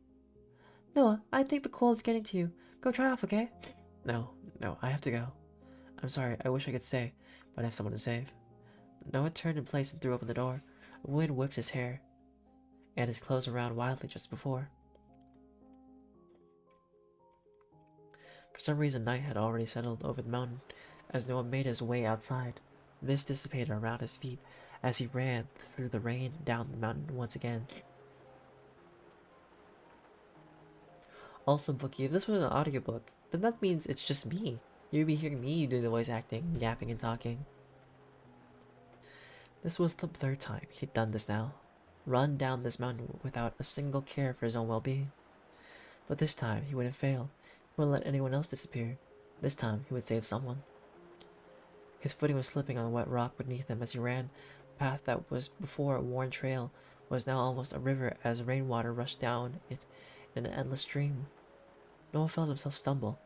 Noah, I think the cold is getting to you. Go try off, okay? No, I have to go. I'm sorry, I wish I could stay, but I have someone to save. Noah turned in place and threw open the door. A wind whipped his hair, and his clothes around wildly just before. For some reason, night had already settled over the mountain as Noah made his way outside. Mist dissipated around his feet as he ran through the rain down the mountain once again. Also, Bookie, if this was an audiobook, then that means it's just me. You'd be hearing me doing the voice acting, yapping and talking. This was the 3rd time he'd done this now. Run down this mountain without a single care for his own well-being. But this time he wouldn't fail. He wouldn't let anyone else disappear. This time he would save someone. His footing was slipping on the wet rock beneath him as he ran. The path that was before a worn trail was now almost a river as rainwater rushed down it in an endless stream. Noah felt himself stumble,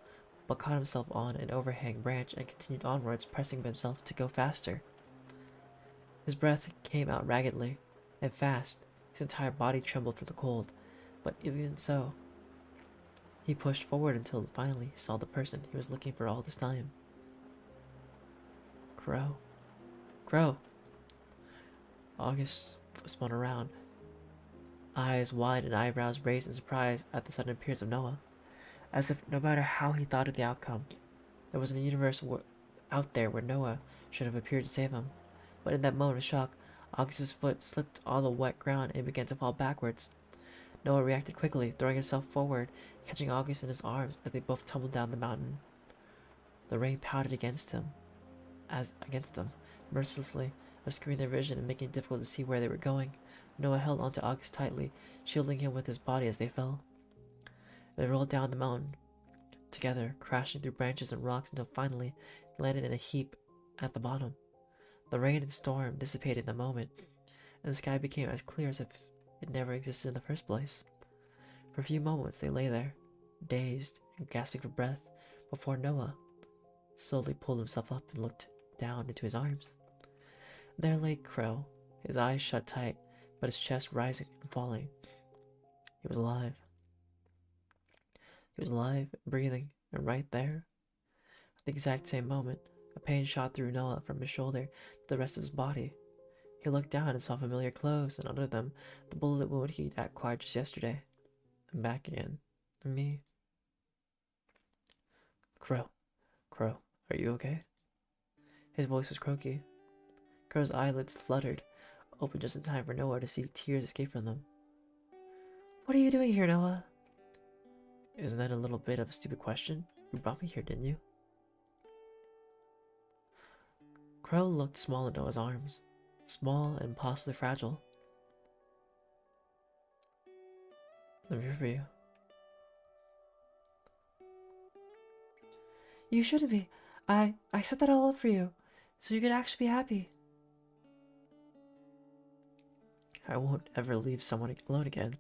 but caught himself on an overhanging branch and continued onwards, pressing himself to go faster. His breath came out raggedly and fast. His entire body trembled from the cold, but even so, he pushed forward until finally he saw the person he was looking for all this time. Crow. Crow. August spun around, eyes wide and eyebrows raised in surprise at the sudden appearance of Noah, as if no matter how he thought of the outcome, there was a universe out there where Noah should have appeared to save him. But in that moment of shock, August's foot slipped on the wet ground and began to fall backwards. Noah reacted quickly, throwing himself forward, catching August in his arms as they both tumbled down the mountain. The rain pounded against them, mercilessly, obscuring their vision and making it difficult to see where they were going. Noah held onto August tightly, shielding him with his body as they fell. They rolled down the mountain together, crashing through branches and rocks until finally they landed in a heap at the bottom. The rain and storm dissipated in a moment, and the sky became as clear as if it never existed in the first place. For a few moments they lay there, dazed and gasping for breath, before Noah slowly pulled himself up and looked down into his arms. There lay Crow, his eyes shut tight, but his chest rising and falling. He was alive. He was alive, breathing, and right there. At the exact same moment, a pain shot through Noah from his shoulder to the rest of his body. He looked down and saw familiar clothes, and under them, the bullet wound he'd acquired just yesterday. And back again. And me. Crow, are you okay? His voice was croaky. Crow's eyelids fluttered, open just in time for Noah to see tears escape from them. What are you doing here, Noah? Isn't that a little bit of a stupid question? You brought me here, didn't you? Crow looked small in Noah's arms. Small and possibly fragile. I'm here for you. You shouldn't be. I set that all up for you, so you could actually be happy. I won't ever leave someone alone again,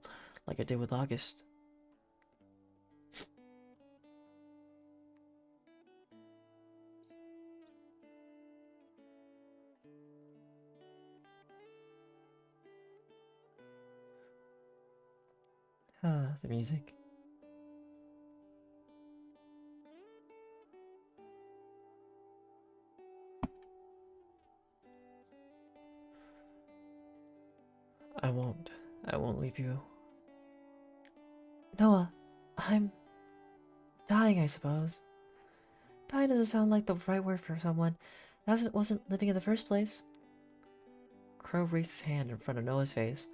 like I did with August. Ah, the music. I won't. I won't leave you. Noah, I'm dying, I suppose. Dying doesn't sound like the right word for someone that wasn't living in the first place. Crow raised his hand in front of Noah's face.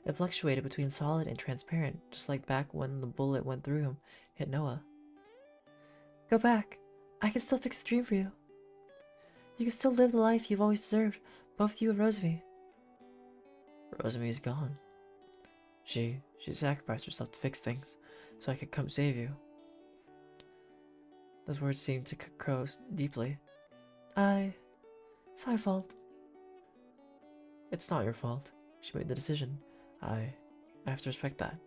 It fluctuated between solid and transparent, just like back when the bullet went through him, hit Noah. Go back. I can still fix the dream for you. You can still live the life you've always deserved, both you and Rosalie. Rosemary's gone. She sacrificed herself to fix things, so I could come save you. Those words seemed to cut Crow deeply. It's my fault. It's not your fault. She made the decision. I have to respect that.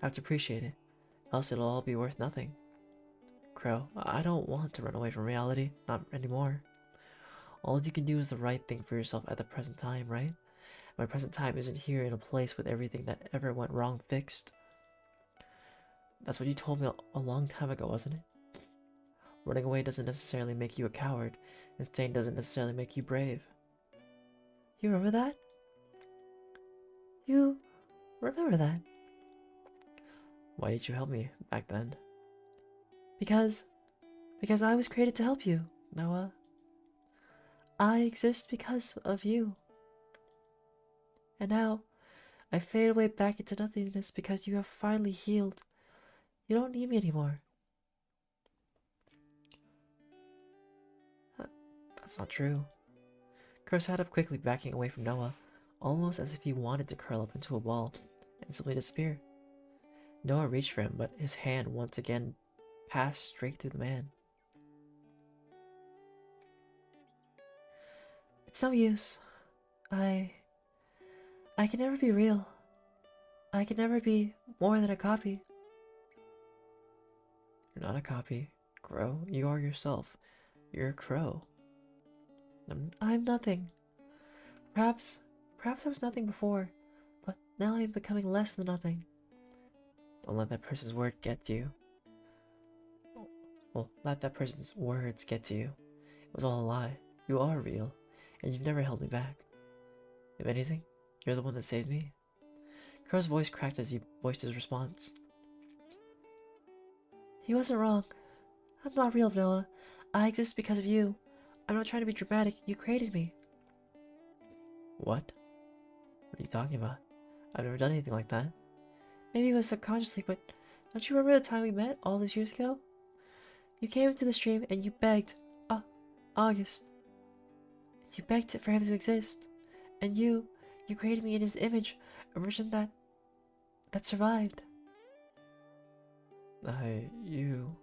I have to appreciate it. Else it'll all be worth nothing. Crow, I don't want to run away from reality. Not anymore. All you can do is the right thing for yourself at the present time, right? My present time isn't here in a place with everything that ever went wrong fixed. That's what you told me a long time ago, wasn't it? Running away doesn't necessarily make you a coward, and staying doesn't necessarily make you brave. You remember that? You remember that? Why did you help me back then? Because I was created to help you, Noah. I exist because of you. And now, I fade away back into nothingness because you have finally healed. You don't need me anymore. That's not true. Crow sat up quickly, backing away from Noah, almost as if he wanted to curl up into a ball and simply disappear. Noah reached for him, but his hand once again passed straight through the man. It's no use. I can never be real. I can never be more than a copy. You're not a copy, Crow. You are yourself. You're a crow. I'm nothing. Perhaps I was nothing before, but now I'm becoming less than nothing. Don't let that person's word get to you. Well, let that person's words get to you. It was all a lie. You are real, and you've never held me back. If anything, you're the one that saved me. Crow's voice cracked as he voiced his response. He wasn't wrong. I'm not real, Noah. I exist because of you. I'm not trying to be dramatic. You created me. What? What are you talking about? I've never done anything like that. Maybe it was subconsciously, but don't you remember the time we met all those years ago? You came into the stream and you begged, August. You begged for him to exist. And you created me in his image, a version that survived. You...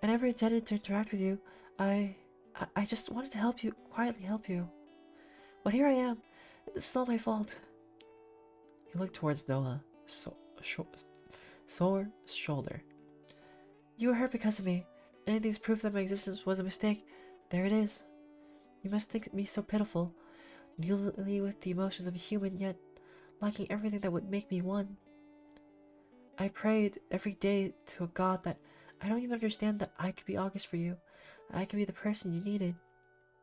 I never intended to interact with you. I just wanted to help you, quietly help you. But here I am. This is all my fault. He looked towards Noah, sore shoulder. You were hurt because of me. Anything's proof that my existence was a mistake. There it is. You must think me so pitiful, newly with the emotions of a human, yet lacking everything that would make me one. I prayed every day to a God that I don't even understand that I could be August for you. I could be the person you needed.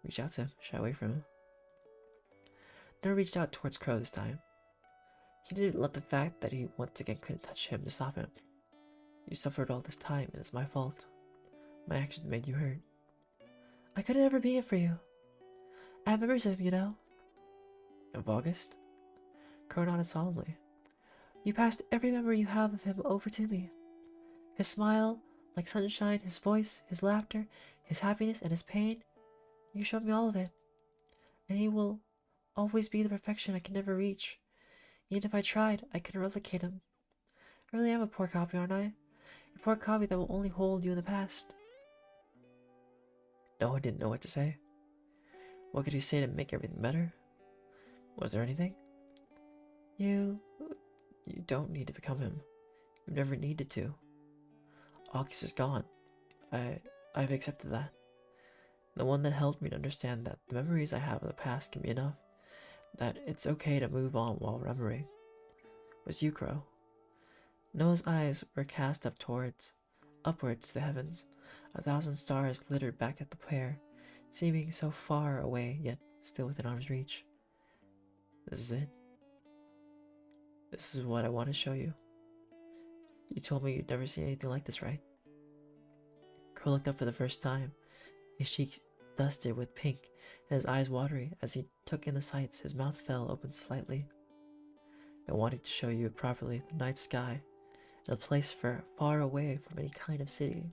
Reach out to him, shy away from him. Noah reached out towards Crow this time. He didn't let the fact that he once again couldn't touch him to stop him. You suffered all this time, and it's my fault. My actions made you hurt. I could never be it for you. I have memories of him, you know. Of August? Crow nodded solemnly. You passed every memory you have of him over to me. His smile, like sunshine, his voice, his laughter, his happiness, and his pain. You showed me all of it. And he will always be the perfection I can never reach. Even if I tried, I couldn't replicate him. I really am a poor copy, aren't I? A poor copy that will only hold you in the past. Noah didn't know what to say. What could he say to make everything better? Was there anything? You don't need to become him. You've never needed to. August is gone. I've accepted that. The one that helped me to understand that the memories I have of the past can be enough. That it's okay to move on while remembering. Was you, Crow. Noah's eyes were cast upwards to the heavens. 1,000 stars glittered back at the pair, seeming so far away, yet still within arm's reach. This is it. This is what I want to show you. You told me you'd never seen anything like this, right? Crow looked up for the first time, his cheeks dusted with pink and his eyes watery. As he took in the sights, his mouth fell open slightly. I wanted to show you properly the night sky in a place far away from any kind of city.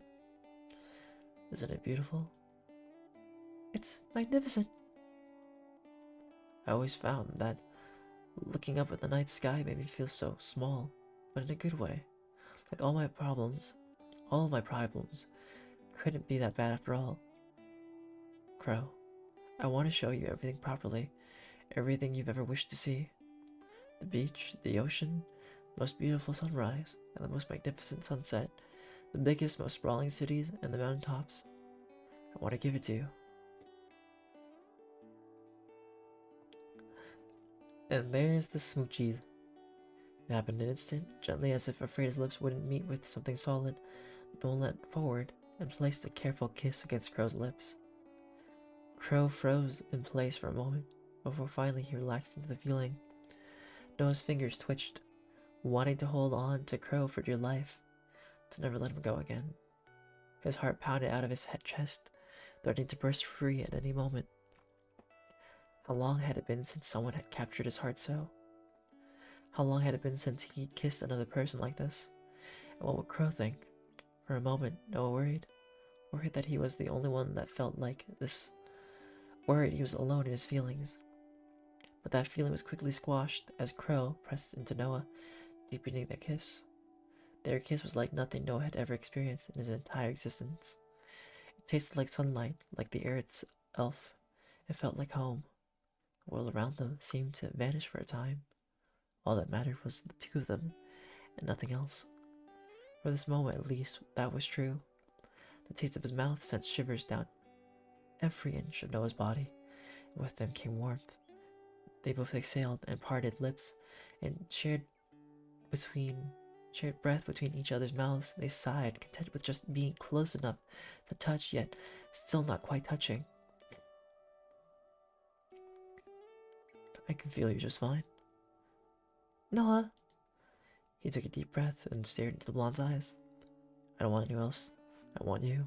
Isn't it beautiful? It's magnificent. I always found that looking up at the night sky made me feel so small, but in a good way. Like all of my problems couldn't be that bad after all. Crow, I want to show you everything properly, everything you've ever wished to see. The beach, the ocean, the most beautiful sunrise, and the most magnificent sunset, the biggest, most sprawling cities, and the mountaintops. I want to give it to you. And there's the smoochies. It happened in an instant, gently as if afraid his lips wouldn't meet with something solid. Noah leant forward and placed a careful kiss against Crow's lips. Crow froze in place for a moment, before finally he relaxed into the feeling. Noah's fingers twitched, wanting to hold on to Crow for dear life, to never let him go again. His heart pounded out of his chest, threatening to burst free at any moment. How long had it been since someone had captured his heart so? How long had it been since he'd kissed another person like this? And what would Crow think? For a moment, Noah worried that he was the only one that felt like this, worried he was alone in his feelings. But that feeling was quickly squashed as Crow pressed into Noah, deepening their kiss. Their kiss was like nothing Noah had ever experienced in his entire existence. It tasted like sunlight, like the air itself. It felt like home. The world around them seemed to vanish for a time. All that mattered was the two of them, and nothing else. For this moment, at least, that was true. The taste of his mouth sent shivers down every inch of Noah's body, and with them came warmth. They both exhaled and parted lips, and shared breath between each other's mouths. They sighed, content with just being close enough to touch, yet still not quite touching. I can feel you just fine. Noah. He took a deep breath and stared into the blonde's eyes. I don't want anyone else. I want you.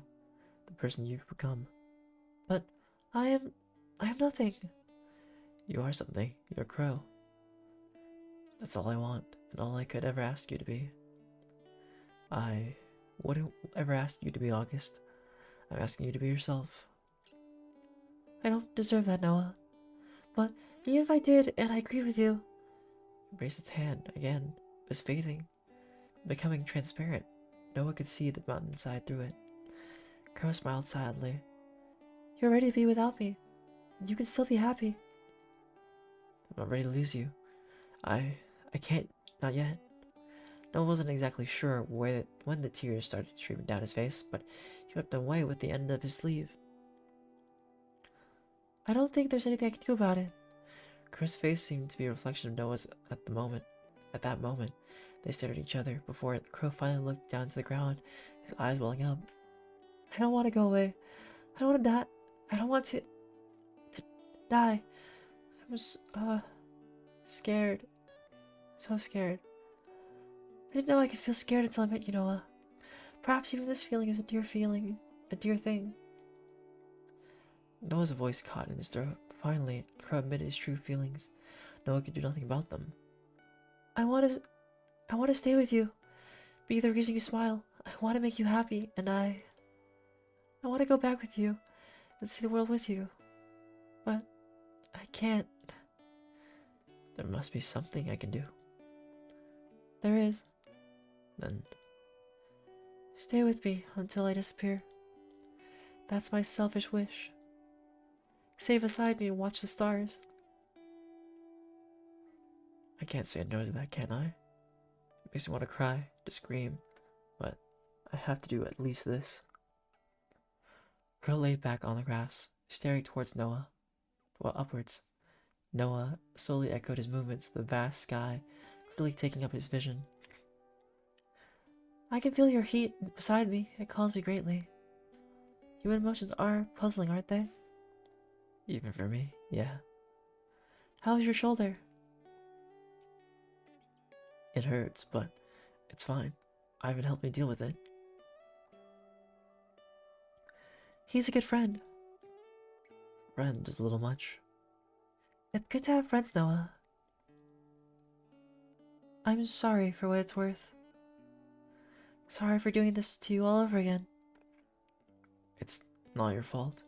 The person you've become. But I am nothing. You are something. You're a crow. That's all I want, and all I could ever ask you to be. I wouldn't ever ask you to be August. I'm asking you to be yourself. I don't deserve that, Noah. But even if I did, and I agree with you. He raised its hand again. It was fading, becoming transparent. Noah could see the mountainside through it. Crow smiled sadly. You're ready to be without me. You can still be happy. I'm not ready to lose you. I can't, not yet. Noah wasn't exactly sure when the tears started streaming down his face, but he wiped them away with the end of his sleeve. I don't think there's anything I can do about it. Crow's face seemed to be a reflection of Noah's at that moment. They stared at each other before Crow finally looked down to the ground, his eyes welling up. I don't want to go away. I don't want to die. I don't want to die. I was, scared. So scared. I didn't know I could feel scared until I met you, Noah. Perhaps even this feeling is a dear feeling, a dear thing. Noah's voice caught in his throat. Finally, Crow admitted his true feelings. Noah could do nothing about them. I want to stay with you. Be the reason you smile. I want to make you happy, and I want to go back with you and see the world with you. But I can't. There must be something I can do. There is. Then stay with me until I disappear. That's my selfish wish. Stay beside me and watch the stars. I can't say no to that, can I? It makes me want to cry, to scream, but I have to do at least this. Crow lay back on the grass, staring towards Noah. Well, upwards. Noah slowly echoed his movements, the vast sky clearly taking up his vision. I can feel your heat beside me. It calms me greatly. Human emotions are puzzling, aren't they? Even for me, yeah. How's your shoulder? It hurts, but it's fine. Ivan helped me deal with it. He's a good friend. Friend is a little much. It's good to have friends, Noah. I'm sorry for what it's worth. Sorry for doing this to you all over again. It's not your fault.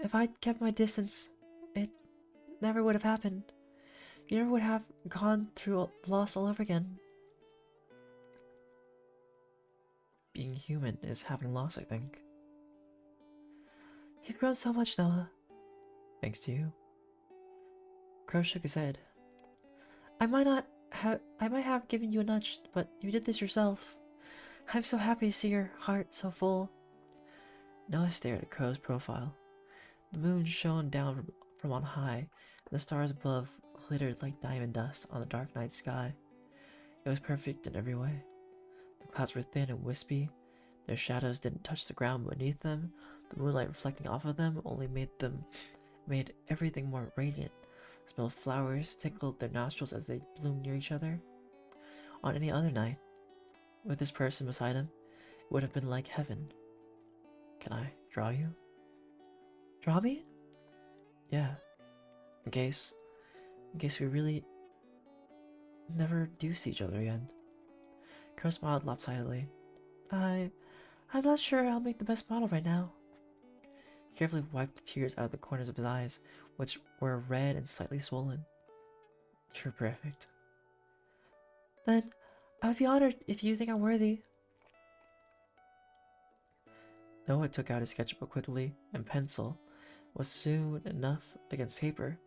If I'd kept my distance, it never would have happened. You never would have gone through loss all over again. Being human is having loss, I think. You've grown so much, Noah. Thanks to you. Crow shook his head. I might have given you a nudge, but you did this yourself. I'm so happy to see your heart so full. Noah stared at Crow's profile. The moon shone down from on high, and the stars above glittered like diamond dust on the dark night sky. It was perfect in every way. The clouds were thin and wispy. Their shadows didn't touch the ground beneath them. The moonlight reflecting off of them only made everything more radiant. The smell of flowers tickled their nostrils as they bloomed near each other. On any other night, with this person beside him, it would have been like heaven. Can I draw you? Draw me? Yeah. In case we really never do see each other again. Crow smiled lopsidedly. I'm not sure I'll make the best model right now. He carefully wiped the tears out of the corners of his eyes, which were red and slightly swollen. You're perfect. Then I'd be honored if you think I'm worthy. Noah took out his sketchbook quickly, and pencil was soon enough against paper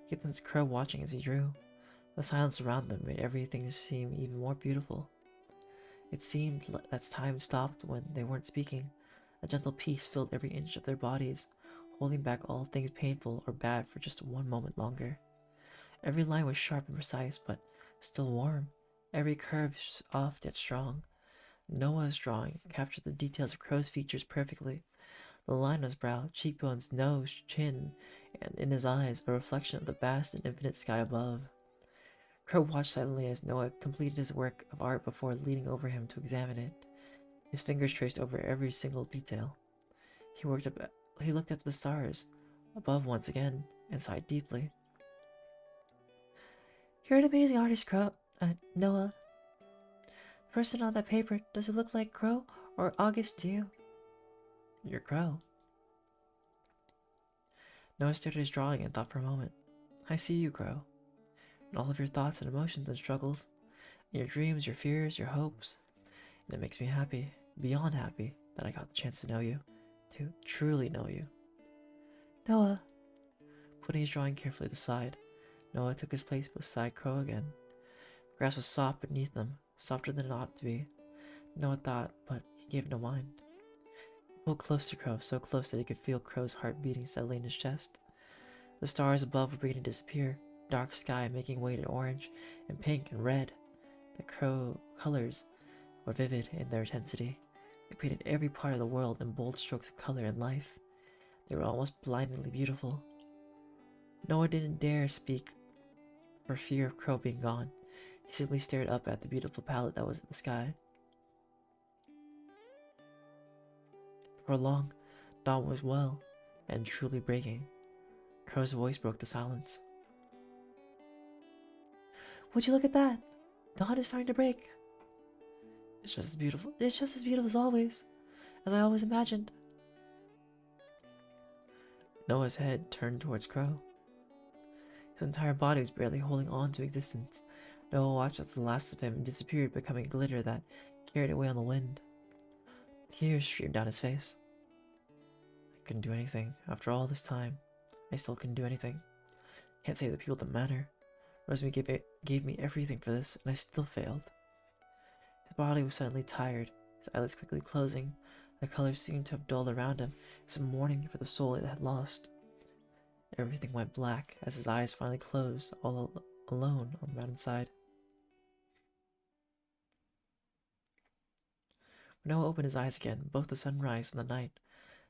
to get this Crow watching as he drew. The silence around them made everything seem even more beautiful. It seemed that time stopped when they weren't speaking. A gentle peace filled every inch of their bodies, holding back all things painful or bad for just one moment longer. Every line was sharp and precise, but still warm. Every curve soft yet strong. Noah's drawing captured the details of Crow's features perfectly. The line on his brow, cheekbones, nose, chin, and in his eyes, a reflection of the vast and infinite sky above. Crow watched silently as Noah completed his work of art before leaning over him to examine it. His fingers traced over every single detail. He looked up at the stars above once again and sighed deeply. You're an amazing artist, Noah. The person on that paper, does it look like Crow or August to you? You're Crow. Noah stared at his drawing and thought for a moment. I see you, Crow. And all of your thoughts and emotions and struggles, and your dreams, your fears, your hopes. And it makes me happy, beyond happy, that I got the chance to know you, to truly know you. Noah. Putting his drawing carefully aside, Noah took his place beside Crow again. The grass was soft beneath them, softer than it ought to be. Noah thought, but he gave no mind. He pulled close to Crow, so close that he could feel Crow's heart beating steadily in his chest. The stars above were beginning to disappear, dark sky making way to orange and pink and red. The Crow colors were vivid in their intensity. They painted every part of the world in bold strokes of color and life. They were almost blindingly beautiful. Noah didn't dare speak for fear of Crow being gone. He simply stared up at the beautiful palette that was in the sky. For long, dawn was well and truly breaking. Crow's voice broke the silence. Would you look at that? Dawn is starting to break. It's just as beautiful. It's just as beautiful as always, as I always imagined. Noah's head turned towards Crow. His entire body was barely holding on to existence. Noah watched as the last of him disappeared, becoming glitter that carried away on the wind. Tears streamed down his face. I couldn't do anything. After all this time, I still couldn't do anything. Can't save the people that matter. Rosemary gave me everything for this, and I still failed. His body was suddenly tired, his eyelids quickly closing. The colors seemed to have dulled around him, as a mourning for the soul it had lost. Everything went black as his eyes finally closed, all alone on the mountainside. When Noah opened his eyes again, both the sunrise and the night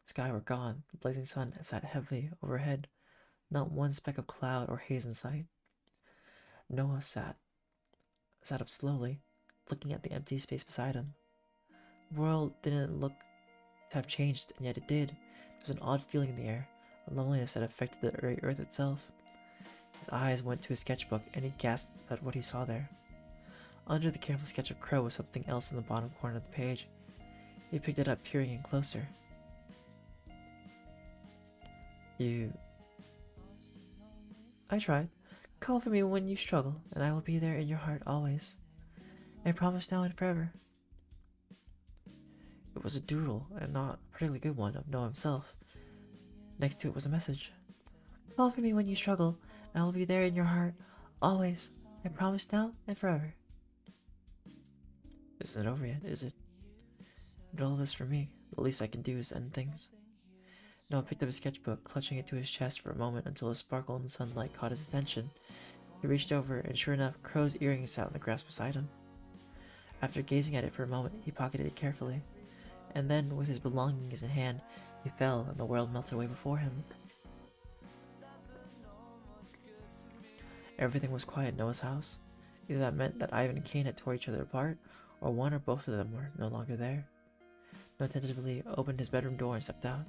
sky were gone. The blazing sun sat heavily overhead, not one speck of cloud or haze in sight. Noah sat up slowly, looking at the empty space beside him. The world didn't look to have changed, and yet it did. There was an odd feeling in the air, a loneliness that affected the very earth itself. His eyes went to his sketchbook, and he gasped at what he saw there. Under the careful sketch of Crow was something else in the bottom corner of the page. He picked it up, peering in closer. I tried. Call for me when you struggle, and I will be there in your heart always. I promise now and forever. It was a doodle, and not a particularly good one, of Noah himself. Next to it was a message. Call for me when you struggle, and I will be there in your heart always. I promise now and forever. Isn't it over yet, is it? And all this for me. The least I can do is end things. Noah picked up his sketchbook, clutching it to his chest for a moment until a sparkle in the sunlight caught his attention. He reached over, and sure enough, Crow's earring sat on the grass beside him. After gazing at it for a moment, he pocketed it carefully, and then, with his belongings in hand, he fell, and the world melted away before him. Everything was quiet in Noah's house. Either that meant that Ivan and Cain had tore each other apart, or one or both of them were no longer there. Noah tentatively opened his bedroom door and stepped out.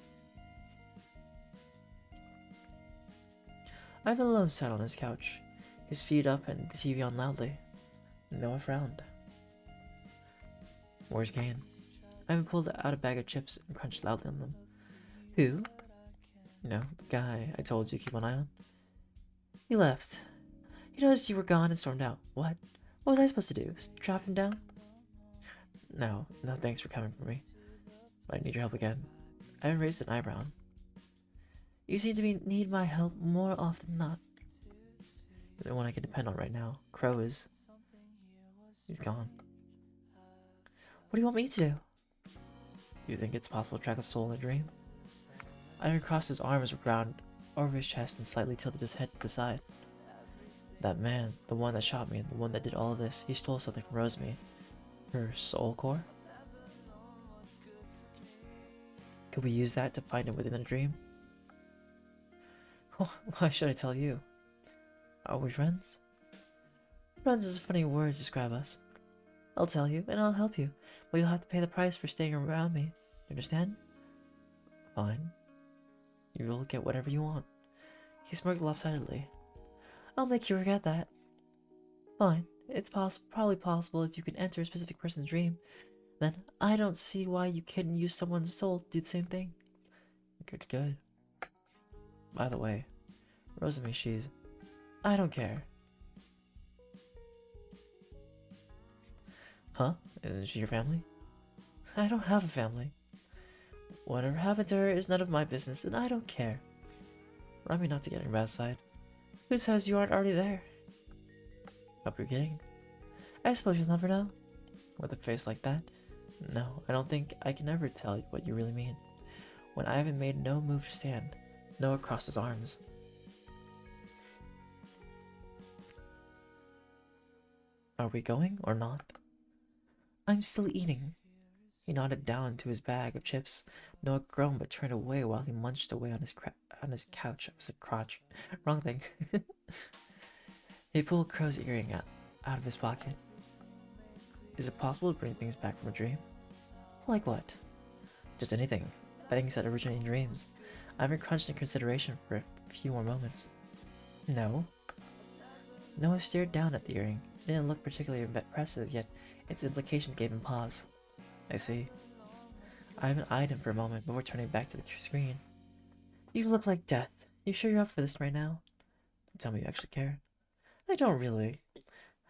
Ivan alone sat on his couch, his feet up and the TV on loudly. Noah frowned. Where's Cain? Ivan pulled out a bag of chips and crunched loudly on them. Who? No, the guy I told you to keep an eye on. He left. He noticed you were gone and stormed out. What? What was I supposed to do? Trap him down? No thanks for coming for me. I need your help again. Ivan raised an eyebrow. You seem to need my help more often than not. You're the one I can depend on right now. Crow is... He's gone. What do you want me to do? Do you think it's possible to track a soul in a dream? Ivan crossed his arms around over his chest and slightly tilted his head to the side. That man, the one that shot me, the one that did all of this, he stole something from Rosemary. Her soul core? Could we use that to find him within a dream? Why should I tell you? Are we friends? Friends is a funny word to describe us. I'll tell you, and I'll help you, but you'll have to pay the price for staying around me. You understand? Fine. You will get whatever you want. He smirked lopsidedly. I'll make you forget that. Fine. It's probably possible if you can enter a specific person's dream. Then I don't see why you couldn't use someone's soul to do the same thing. Good. By the way, Rosemary, she's... I don't care. Huh? Isn't she your family? I don't have a family. Whatever happened to her is none of my business, and I don't care. Remind me not to get on your bad side. Who says you aren't already there? Hope you're kidding. I suppose you'll never know. With a face like that? No, I don't think I can ever tell what you really mean. When Ivan made no move to stand, Noah crossed his arms. Are we going or not? I'm still eating. He nodded down to his bag of chips. Noah groaned but turned away while he munched away on his couch. It was a crotch. Wrong thing. He pulled Crow's earring out of his pocket. Is it possible to bring things back from a dream? Like what? Just anything. Things that originate in dreams. Ivan crunched in consideration for a few more moments. No. Noah stared down at the earring. It didn't look particularly impressive, yet its implications gave him pause. I see. Ivan eyed him for a moment before turning back to the screen. You look like death. You sure you're up for this right now? Don't tell me you actually care. I don't really.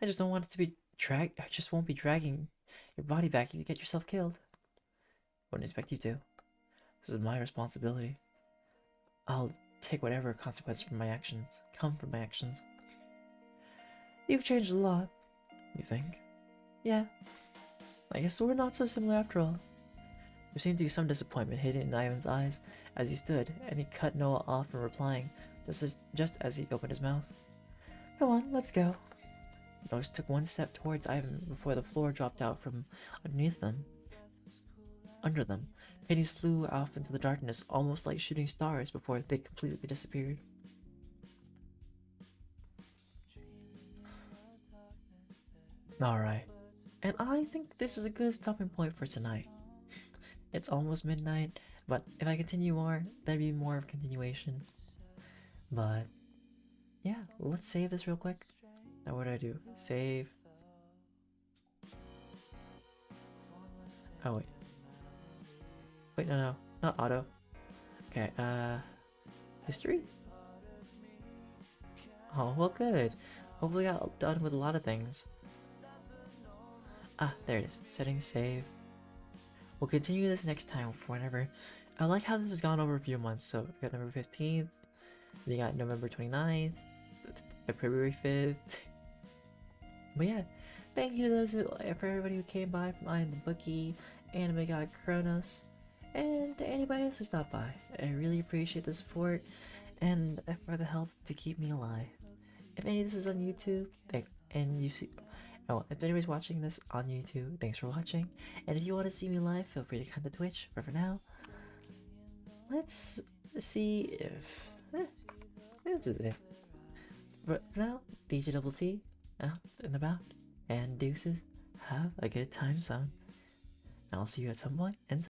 I just don't want it to be I just won't be dragging your body back if you get yourself killed. Wouldn't expect you to. This is my responsibility. I'll take whatever consequences from my actions come from my actions. You've changed a lot. You think? Yeah. I guess we're not so similar after all. There seemed to be some disappointment hidden in Ivan's eyes as he stood, and he cut Noah off from replying just as he opened his mouth. Come on, let's go. Noah took one step towards Ivan before the floor dropped out from underneath them. under them. Pennies flew off into the darkness, almost like shooting stars before they completely disappeared. Alright, and I think this is a good stopping point for tonight. It's almost midnight, but if I continue more, that'd be more of a continuation. But yeah, let's save this real quick. Now what do I do? Save. Oh wait. Wait, no, not auto. Okay, history? Oh, well good. Hopefully I got done with a lot of things. Ah, there it is. Settings, save. We'll continue this next time for whenever. I like how this has gone over a few months. So we got November 15th, then you got November 29th, February 5th. But yeah, thank you to those for everybody who came by from I Am the Bookie, Anime God Kronos, and to anybody else who stopped by. I really appreciate the support and for the help to keep me alive. If any of this is on YouTube, if anybody's watching this on YouTube, thanks for watching. And if you want to see me live, feel free to come to Twitch. But for now, let's see if this is it. But for now, DjDoubleT out and about, and deuces. Have a good time, son. I'll see you at some point. And